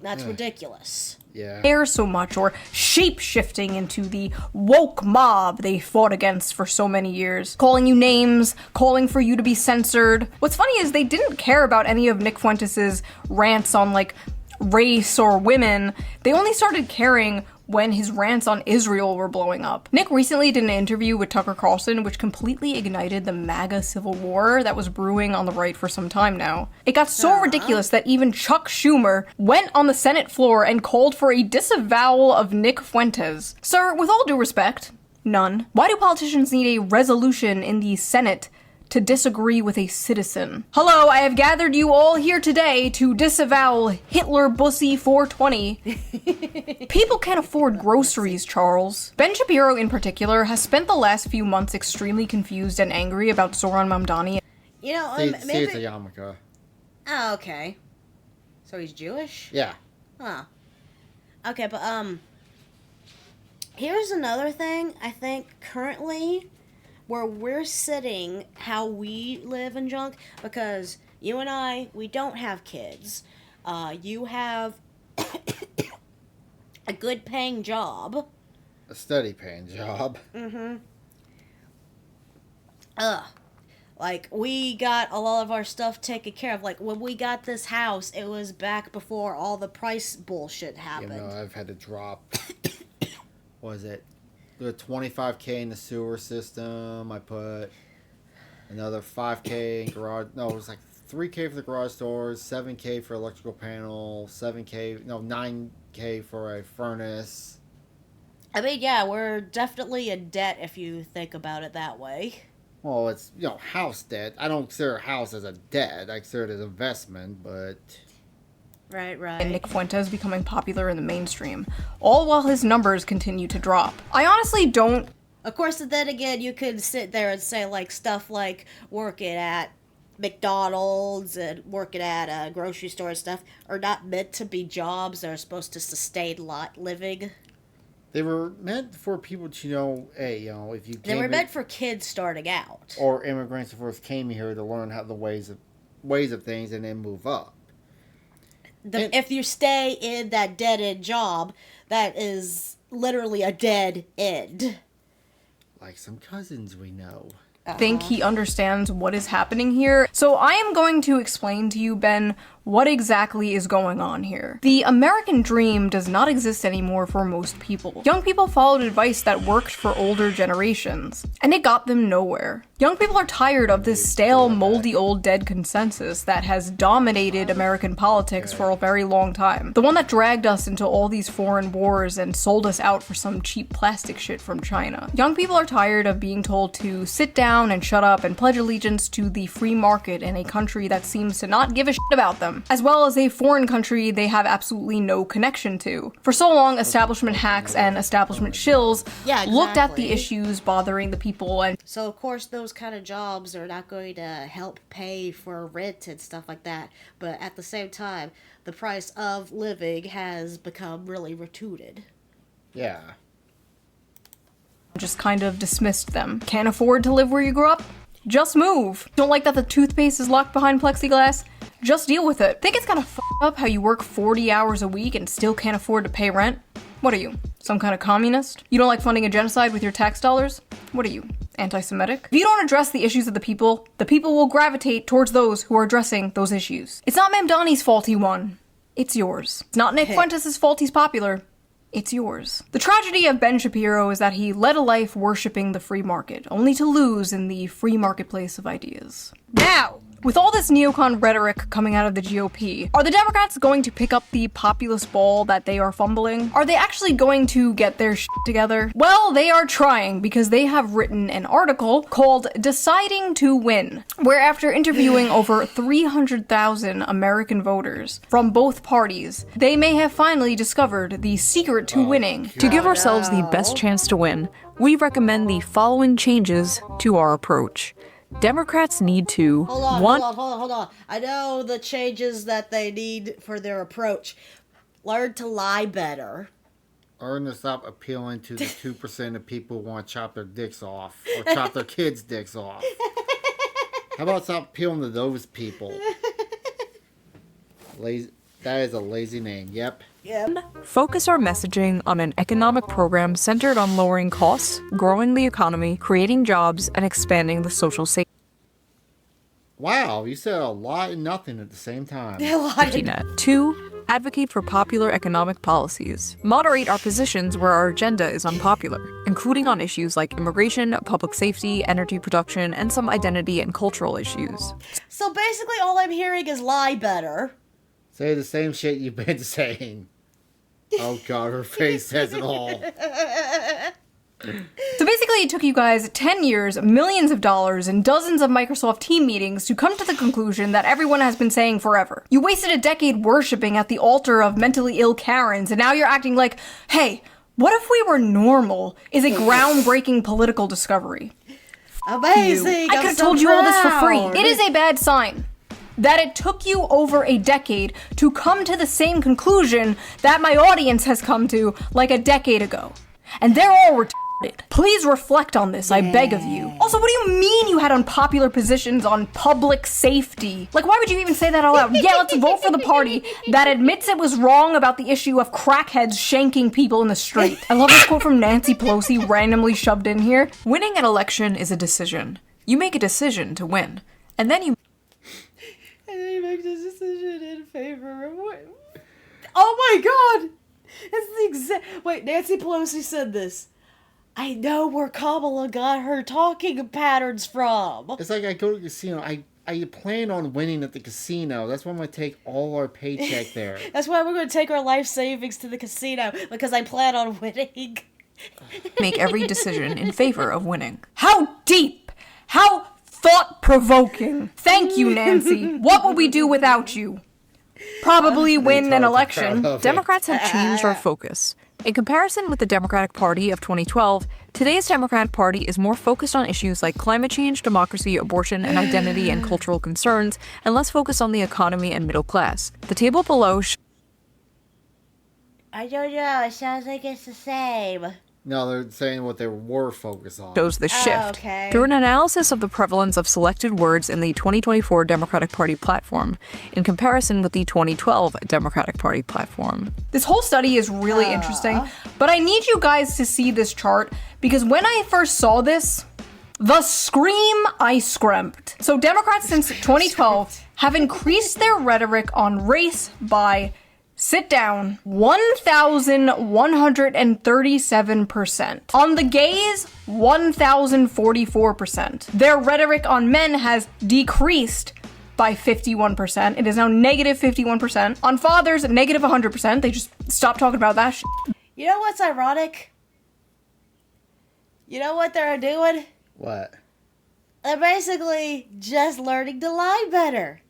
That's ridiculous. Yeah. Care so much, or shape-shifting into the woke mob they fought against for so many years, calling you names, calling for you to be censored. What's funny is they didn't care about any of Nick Fuentes' rants on, like, race or women. They only started caring when his rants on Israel were blowing up. Nick recently did an interview with Tucker Carlson, which completely ignited the MAGA civil war that was brewing on the right for some time now. It got so ridiculous that even Chuck Schumer went on the Senate floor and called for a disavowal of Nick Fuentes. Sir, with all due respect, none. Why do politicians need a resolution in the Senate to disagree with a citizen? Hello, I have gathered you all here today to disavow Hitler Bussy 420. People can't afford groceries, Charles. Ben Shapiro, in particular, has spent the last few months extremely confused and angry about Zohran Mamdani. You know, See, maybe... it's a yarmulke. Oh, okay. So he's Jewish? Yeah. Huh. Okay, but, here's another thing I think currently where we're sitting, how we live and junk, because you and I, we don't have kids. You have a good paying job. A steady paying job. Mm-hmm. Like, we got a lot of our stuff taken care of. Like, when we got this house, it was back before all the price bullshit happened. You know, I've had to drop, what was it? The $25K in the sewer system. I put another $5K in garage. No, it was like $3K for the garage doors, $7K for electrical panel, $9K for a furnace. I mean, yeah, we're definitely in debt if you think about it that way. Well, it's, house debt. I don't consider a house as a debt. I consider it as investment, but... Right. And Nick Fuentes becoming popular in the mainstream, all while his numbers continue to drop. I honestly don't... Of course, then again, you could sit there and say, like, stuff like working at McDonald's and working at a grocery store and stuff are not meant to be jobs. They're supposed to sustain living. They were meant for people to, if you came... They were meant for kids starting out. Or immigrants who first came here to learn how the ways of things and then move up. If you stay in that dead-end job, that is literally a dead end. Like some cousins we know. Think he understands what is happening here. So I am going to explain to you, Ben, what exactly is going on here. The American dream does not exist anymore for most people. Young people followed advice that worked for older generations, and it got them nowhere. Young people are tired of this stale, moldy, old, dead consensus that has dominated American politics for a very long time. The one that dragged us into all these foreign wars and sold us out for some cheap plastic shit from China. Young people are tired of being told to sit down and shut up and pledge allegiance to the free market in a country that seems to not give a shit about them, as well as a foreign country they have absolutely no connection to. For so long, establishment hacks and establishment shills looked at the issues bothering the people, and so of course those kind of jobs are not going to help pay for rent and stuff like that, but at the same time, the price of living has become really retarded. Yeah. just kind of dismissed them. Can't afford to live where you grew up? Just move. Don't like that the toothpaste is locked behind plexiglass? Just deal with it. Think it's kind of f***ed up how you work 40 hours a week and still can't afford to pay rent? What are you, some kind of communist? You don't like funding a genocide with your tax dollars? What are you, anti-Semitic? If you don't address the issues of the people will gravitate towards those who are addressing those issues. It's not Mamdani's fault he won. It's yours. It's not Nick Fuentes' fault he's popular. It's yours. The tragedy of Ben Shapiro is that he led a life worshipping the free market, only to lose in the free marketplace of ideas. Now, with all this neocon rhetoric coming out of the GOP, are the Democrats going to pick up the populist ball that they are fumbling? Are they actually going to get their shit together? Well, they are trying, because they have written an article called Deciding to Win, where after interviewing over 300,000 American voters from both parties, they may have finally discovered the secret to winning. To give ourselves the best chance to win, we recommend the following changes to our approach. Democrats need to Hold on. I know the changes that they need for their approach. Learn to lie better. Learn to stop appealing to the 2% of people who want to chop their dicks off or chop their kids' dicks off. How about stop appealing to those people? Lazy. That is a lazy name. Yep. Focus our messaging on an economic program centered on lowering costs, growing the economy, creating jobs, and expanding the social safety Wow, you said a lot and nothing at the same time. net. 2. Advocate for popular economic policies. Moderate our positions where our agenda is unpopular, including on issues like immigration, public safety, energy production, and some identity and cultural issues. So basically all I'm hearing is lie better. Say the same shit you've been saying. Oh god, her face says it all. So basically it took you guys 10 years, millions of dollars, and dozens of Microsoft team meetings to come to the conclusion that everyone has been saying forever. You wasted a decade worshipping at the altar of mentally ill Karens, and now you're acting like, hey, what if we were normal is a groundbreaking political discovery. Amazing! I could have told you all this for free. It is a bad sign that it took you over a decade to come to the same conclusion that my audience has come to like a decade ago. And they're all Please reflect on this, I beg of you. Also, what do you mean you had unpopular positions on public safety? Like, why would you even say that out loud? Yeah, let's vote for the party that admits it was wrong about the issue of crackheads shanking people in the street. I love this quote from Nancy Pelosi, randomly shoved in here. Winning an election is a decision. You make a decision to win, and then you make this decision in favor of what? Oh my god! It's the exact. Wait, Nancy Pelosi said this. I know where Kamala got her talking patterns from. It's like I go to the casino. I plan on winning at the casino. That's why I'm going to take all our paycheck there. That's why we're going to take our life savings to the casino, because I plan on winning. make every decision in favor of winning. How deep! How thought-provoking! Thank you, Nancy. What would we do without you? Probably win an election. Democrats have changed our focus. In comparison with the Democratic Party of 2012, today's Democratic Party is more focused on issues like climate change, democracy, abortion, and identity and cultural concerns, and less focused on the economy and middle class. The table below I don't know, it sounds like it's the same. No, they're saying what they were focused on. shows the shift. Okay. Through an analysis of the prevalence of selected words in the 2024 Democratic Party platform in comparison with the 2012 Democratic Party platform. This whole study is really interesting, but I need you guys to see this chart because when I first saw this, the scream I screamed. So Democrats since 2012 have increased their rhetoric on race by, sit down, 1,137%. On the gays, 1,044%. Their rhetoric on men has decreased by 51%. It is now negative 51%. On fathers, negative 100%. They just stopped talking about that shit. You know what's ironic? You know what they're doing? What? They're basically just learning to lie better.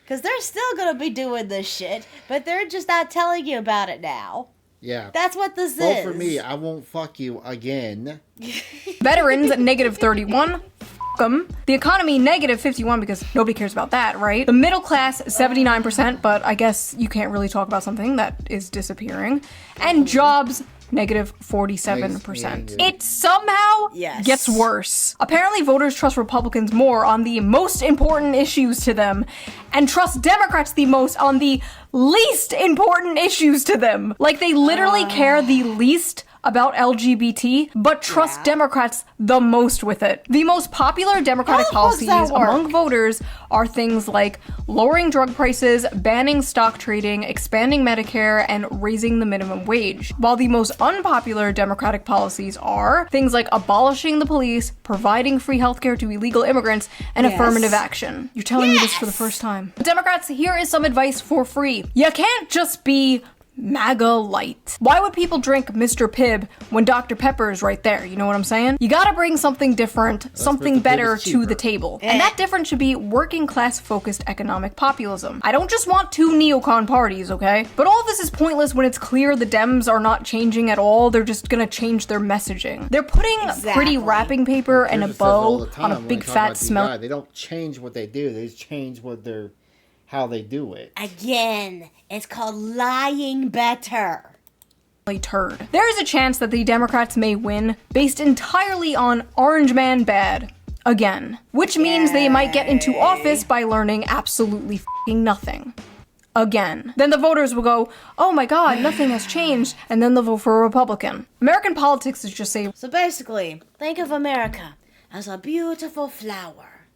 Because they're still going to be doing this shit, but they're just not telling you about it now. Yeah. That's what this Vote is. for me. I won't fuck you again. Veterans, negative 31. F them. The economy, negative 51 because nobody cares about that, right? The middle class, 79%, but I guess you can't really talk about something that is disappearing. And jobs, negative 47%. It somehow gets worse. Apparently, voters trust Republicans more on the most important issues to them and trust Democrats the most on the least important issues to them. Like, they literally care the least about LGBT, but trust Democrats the most with it. The most popular Democratic policies among voters are things like lowering drug prices, banning stock trading, expanding Medicare, and raising the minimum wage. While the most unpopular Democratic policies are things like abolishing the police, providing free healthcare to illegal immigrants, and affirmative action. You're telling me this for the first time. Democrats, here is some advice for free. You can't just be MAGA light. Why would people drink Mr. Pibb when Dr. Pepper is right there? You know what I'm saying? You gotta bring something different, something better to the table. And that difference should be working class focused economic populism. I don't just want two neocon parties, okay? But all of this is pointless when it's clear the Dems are not changing at all. They're just gonna change their messaging. They're putting pretty wrapping paper and a bow on a big fat smell. They don't change what they do. They just change what they're how they do it. Again, it's called lying better. Turd. There is a chance that the Democrats may win based entirely on Orange Man bad again, which means they might get into office by learning absolutely f***ing nothing. Again. Then the voters will go, oh my god, nothing has changed, and then they'll vote for a Republican. American politics is just So basically, think of America as a beautiful flower.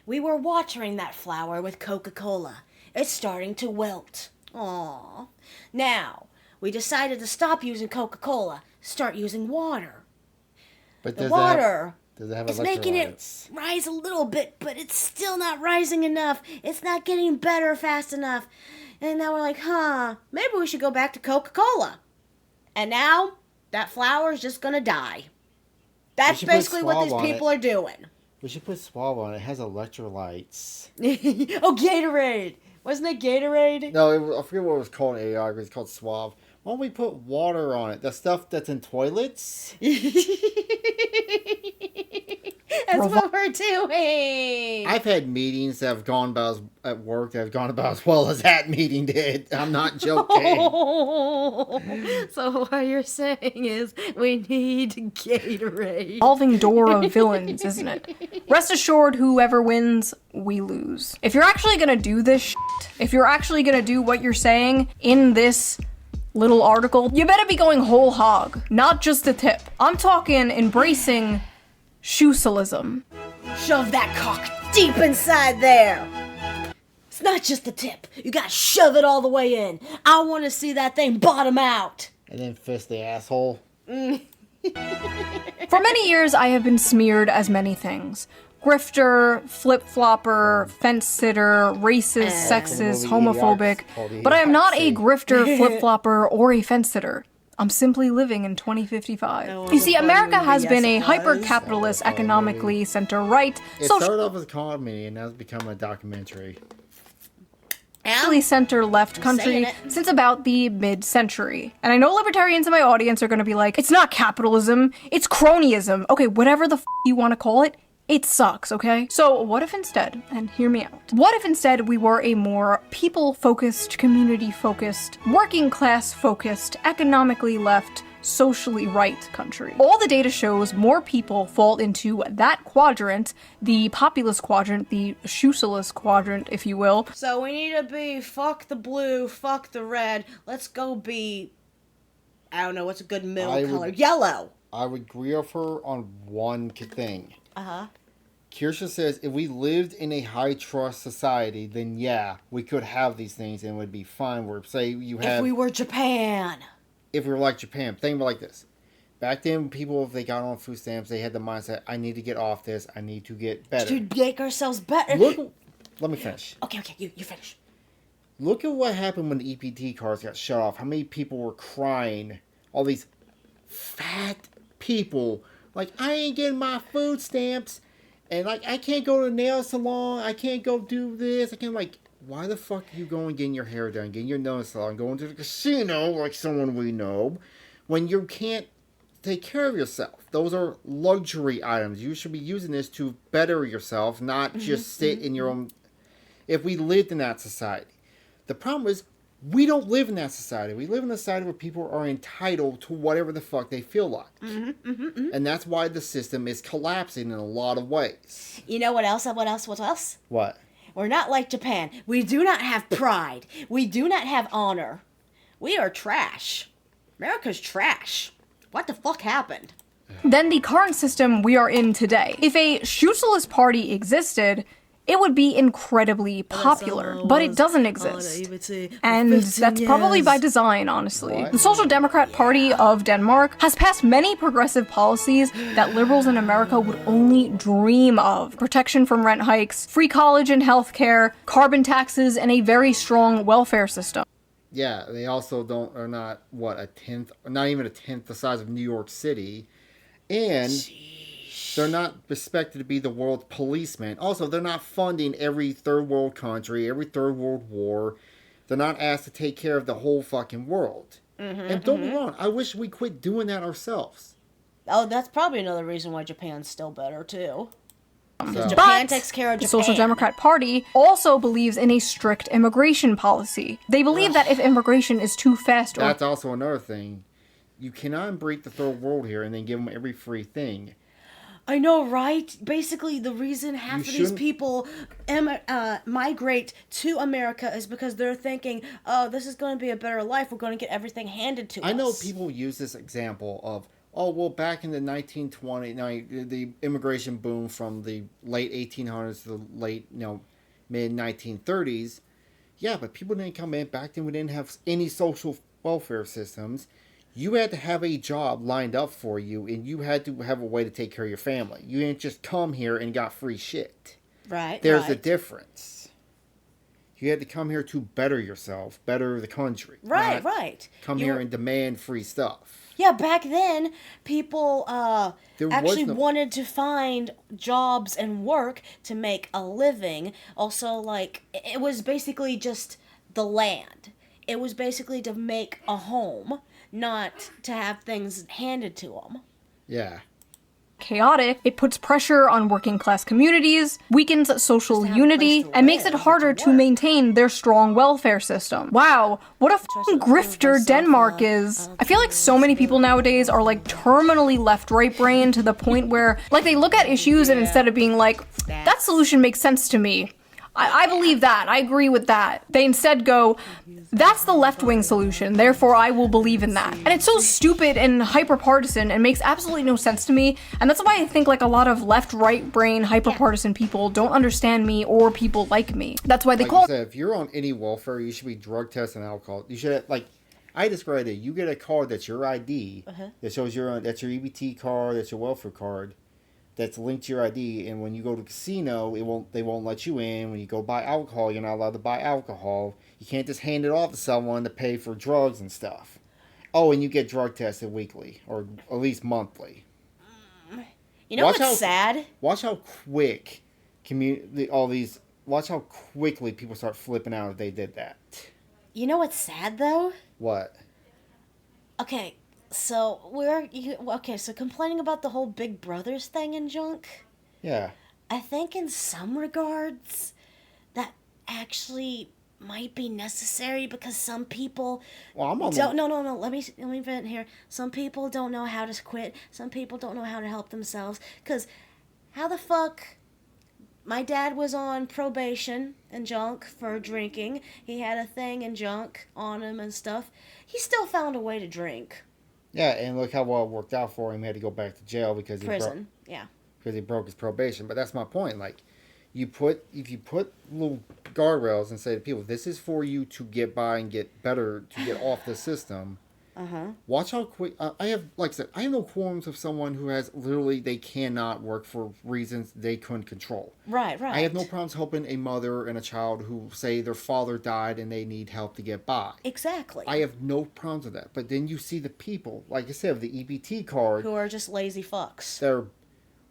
We were watering that flower with Coca-Cola. It's starting to wilt. Aww. Now, we decided to stop using Coca-Cola, start using water. But the water does it have is making it rise a little bit, but it's still not rising enough. It's not getting better fast enough. And now we're like, maybe we should go back to Coca-Cola. And now, that flower is just gonna die. That's basically what these people are doing. We should put Suave on it. It has electrolytes. Oh, Gatorade! Wasn't it Gatorade? No, I forget what it was called in AR. It's called Suave. Why don't we put water on it? The stuff that's in toilets? Has what we're doing. I've had meetings that have gone about at work that have gone about as well as that meeting did. I'm not joking. So what you're saying is we need Gatorade. Revolving door of villains, isn't it? Rest assured, whoever wins, we lose. If you're actually gonna do this shit, if you're actually gonna do what you're saying in this little article, you better be going whole hog, not just the tip. I'm talking embracing shoesalism. Shove that cock deep inside there. It's not just the tip. You gotta shove it all the way in. I want to see that thing bottom out. And then fist the asshole. For many years, I have been smeared as many things. Grifter, flip-flopper, fence-sitter, racist, sexist, homophobic. But I am not a grifter, flip-flopper, or a fence-sitter. I'm simply living in 2055. You see, America has been a hyper-capitalist, economically center-right, It started off as a comedy and now it's become a documentary. center-left country since about the mid-century. And I know libertarians in my audience are going to be like, it's not capitalism, it's cronyism. Okay, whatever the f you want to call it, it sucks, okay? So what if instead, and hear me out, what if instead we were a more people-focused, community-focused, working-class-focused, economically left, socially right country? All the data shows more people fall into that quadrant, the populist quadrant, the shoesalist quadrant, if you will. So we need to be fuck the blue, fuck the red. Let's go be, I don't know, what's a good middle color? Yellow. I would agree with her on one thing. Uh-huh. Kirsha says if we lived in a high trust society, then yeah, we could have these things and it would be fine. Where say you have, if we were Japan. If we were like Japan, think about it like this. Back then, people, if they got on food stamps, they had the mindset, I need to get off this, I need to get better. To make ourselves better. Let me finish. Okay, you finish. Look at what happened when the EPT cards got shut off. How many people were crying? All these fat people, like, I ain't getting my food stamps, and like, I can't go to the nail salon, I can't go do this, I can't, like, why the fuck are you going getting your hair done, getting your nail salon, going to the casino, like someone we know, when you can't take care of yourself? Those are luxury items. You should be using this to better yourself, not just sit in your own... If we lived in that society. The problem is, we don't live in that society. We live in a society where people are entitled to whatever the fuck they feel like. And that's why the system is collapsing in a lot of ways. You know what else? What else? What? We're not like Japan. We do not have pride. We do not have honor. We are trash. America's trash. What the fuck happened? Than the current system we are in today. If a shoesalist party existed, it would be incredibly popular, but it doesn't exist. And that's probably by design, honestly. The Social Democrat Party of Denmark has passed many progressive policies that liberals in America would only dream of. Protection from rent hikes, free college and healthcare, carbon taxes, and a very strong welfare system. Yeah, they also are not, what, not even a tenth the size of New York City. And... they're not expected to be the world's policeman. Also, they're not funding every third world country, every third world war. They're not asked to take care of the whole fucking world. And don't be wrong, I wish we quit doing that ourselves. Oh, that's probably another reason why Japan's still better, too. So. Japan takes care of The Japan. Social Democrat Party also believes in a strict immigration policy. They believe that if immigration is too fast or... That's also another thing. You cannot embrace the third world here and then give them every free thing. I know, right? Basically, the reason half of these people migrate to America is because they're thinking, oh, this is going to be a better life. We're going to get everything handed to us. I know people use this example of, oh, well, back in the 1920s, the immigration boom from the late 1800s to the late, mid-1930s. Yeah, but people didn't come in. Back then, we didn't have any social welfare systems. You had to have a job lined up for you, and you had to have a way to take care of your family. You didn't just come here and got free shit. Right. There's a difference. You had to come here to better yourself, better the country. Right. Come here and demand free stuff. Yeah, back then, people actually wanted to find jobs and work to make a living. Also, like, it was basically just the land. It was basically to make a home, not to have things handed to them. Yeah. chaotic, it puts pressure on working class communities, weakens social unity, and makes it harder to maintain their strong welfare system. Wow, what a fucking grifter Denmark is. I feel like so many people nowadays are like terminally left-right brain to the point where like they look at issues and instead of being like, that solution makes sense to me, I believe that, I agree with that, they instead go, that's the left-wing solution, therefore I will believe in that. And it's so stupid and hyper-partisan and makes absolutely no sense to me, and that's why I think like a lot of left-right brain hyper-partisan people don't understand me or people like me. That's why they like call you said, if you're on any welfare, you should be drug tested and alcohol. You should, like, I described it, you get a card that's your ID, that shows that's your EBT card, that's your welfare card, that's linked to your ID, and when you go to a casino, they won't let you in. When you go buy alcohol, you're not allowed to buy alcohol. You can't just hand it off to someone to pay for drugs and stuff. Oh, and you get drug tested weekly, or at least monthly. You know what's sad? Watch how quick watch how quickly people start flipping out if they did that. You know what's sad though? What? Okay. So so complaining about the whole Big Brothers thing and junk. Yeah. I think in some regards that actually might be necessary because some people don't. No. Let me vent here. Some people don't know how to quit. Some people don't know how to help themselves. Cause how the fuck? My dad was on probation and junk for drinking. He had a thing and junk on him and stuff. He still found a way to drink. Yeah, and look how well it worked out for him. He had to go back to jail because he broke his probation. But that's my point. Like, if you put little guardrails and say to people, this is for you to get by and get better, to get off the system. Watch how quick. I have no qualms with someone who has literally they cannot work for reasons they couldn't control. Right. I have no problems helping a mother and a child who say their father died and they need help to get by. Exactly. I have no problems with that. But then you see the people, like I said, with the EBT card, who are just lazy fucks.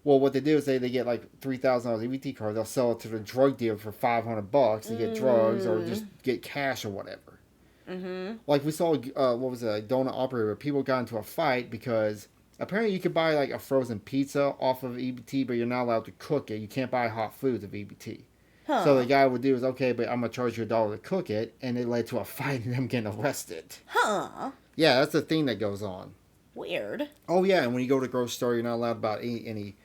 What they do is they get like $3,000 EBT card. They'll sell it to the drug dealer for $500 to get drugs or just get cash or whatever. Like we saw, a donut operator where people got into a fight because apparently you could buy like a frozen pizza off of EBT, but you're not allowed to cook it. You can't buy hot foods of EBT. So the guy would do is, okay, but I'm going to charge you $1 to cook it, and it led to a fight and them getting arrested. Yeah, that's the thing that goes on. Weird. Oh yeah, and when you go to the grocery store, you're not allowed about any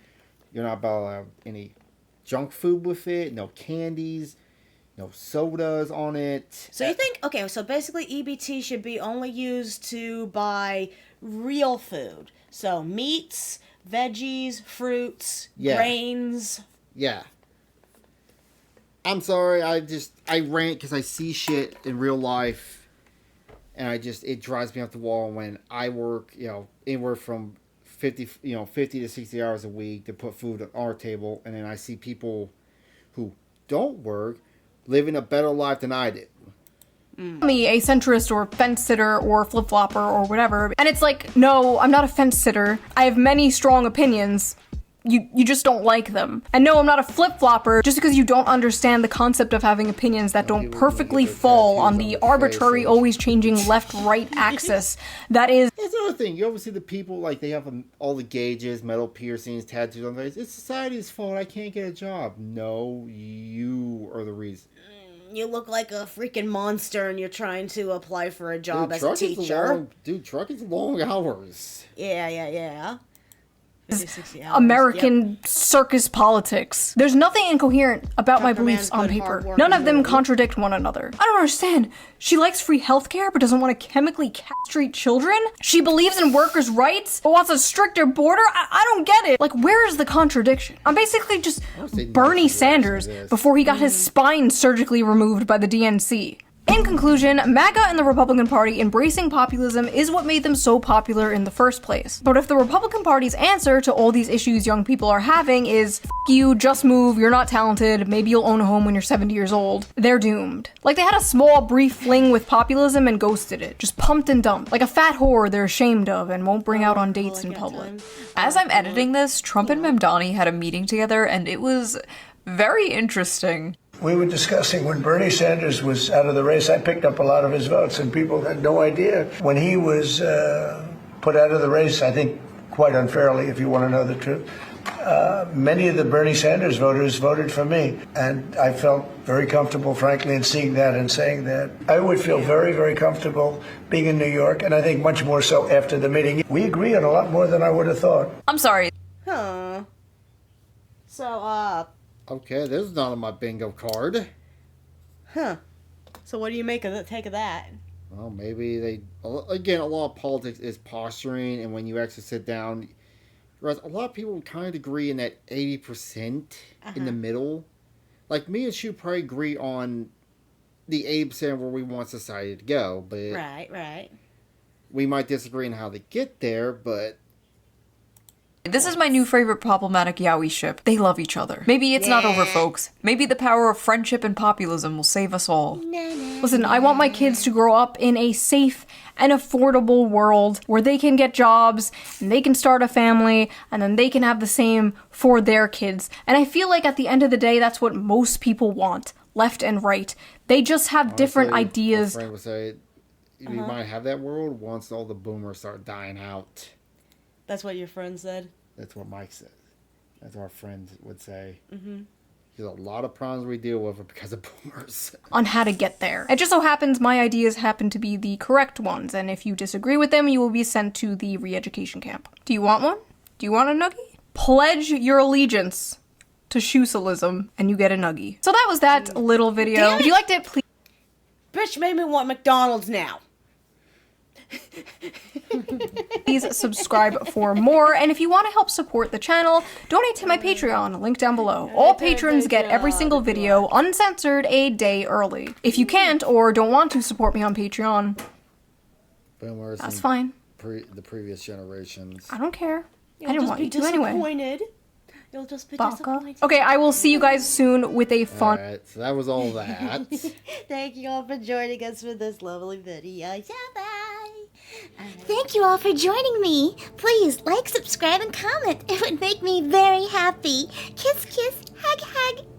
junk food with it, no candies, no sodas on it. So you think, so basically EBT should be only used to buy real food. So meats, veggies, fruits, grains. Yeah. I'm sorry, I rant because I see shit in real life and it drives me up the wall when I work, anywhere from 50 to 60 hours a week to put food on our table, and then I see people who don't work living a better life than I did. Me a centrist or fence sitter or flip-flopper or whatever, and it's like, no, I'm not a fence sitter. I have many strong opinions. You just don't like them. And no, I'm not a flip-flopper just because you don't understand the concept of having opinions that don't perfectly fall on the arbitrary, always changing left-right axis that is... That's another thing. You ever see the people, like, they have all the gauges, metal piercings, tattoos on their face. It's society's fault. I can't get a job. No, you are the reason. You look like a freaking monster and you're trying to apply for a job as a teacher. Trucking's long hours. Yeah. American circus politics. There's nothing incoherent about my beliefs on paper. None of them contradict one another. I don't understand. She likes free healthcare but doesn't want to chemically castrate children? She believes in workers' rights but wants a stricter border? I don't get it. Like, where is the contradiction? I'm basically just Bernie Sanders before he got his spine surgically removed by the DNC. In conclusion, MAGA and the Republican Party embracing populism is what made them so popular in the first place. But if the Republican Party's answer to all these issues young people are having is, F you, just move, you're not talented, maybe you'll own a home when you're 70 years old, they're doomed. Like they had a small, brief fling with populism and ghosted it. Just pumped and dumped. Like a fat whore they're ashamed of and won't bring out on dates in public. As I'm editing this, Trump and Mamdani had a meeting together and it was very interesting. We were discussing when Bernie Sanders was out of the race, I picked up a lot of his votes, and people had no idea. When he was put out of the race, I think quite unfairly, if you want to know the truth. Many of the Bernie Sanders voters voted for me, and I felt very comfortable, frankly, in seeing that and saying that. I would feel very, very comfortable being in New York, and I think much more so after the meeting. We agree on a lot more than I would have thought. I'm sorry. Huh. So, Okay, this is not on my bingo card. Huh. So what do you take of that? Well, maybe again, a lot of politics is posturing, and when you actually sit down, a lot of people kind of agree in that 80% in the middle. Like, me and Shoe probably agree on the 80% where we want society to go, but Right. we might disagree on how they get there, but This is my new favorite problematic Yowie ship. They love each other. Maybe it's not over, folks. Maybe the power of friendship and populism will save us all. Listen, I want my kids to grow up in a safe and affordable world where they can get jobs, and they can start a family, and then they can have the same for their kids. And I feel like at the end of the day, that's what most people want, left and right. They just have different ideas. My friend would say, you might have that world once all the boomers start dying out. That's what your friend said? That's what Mike said. That's what our friends would say. Mm-hmm. There's a lot of problems we deal with because of boomers. On how to get there. It just so happens my ideas happen to be the correct ones, and if you disagree with them, you will be sent to the re-education camp. Do you want one? Do you want a nuggie? Pledge your allegiance to Shoesalism, and you get a nuggie. So that was that little video. If you liked it, please... Bitch made me want McDonald's now. Please subscribe for more, and if you want to help support the channel, donate to my Patreon, link down below. All patrons get every single video uncensored a day early. If you can't or don't want to support me on Patreon, Boomers that's fine. The previous generations. I don't care. You'll I didn't just want be you to anyway. disappointed. You'll just be disappointed. Okay, I will see you guys soon with a fun... Alright, so that was all that. Thank you all for joining us for this lovely video. Bye. Thank you all for joining me. Please like, subscribe, and comment. It would make me very happy. Kiss, kiss, hug, hug.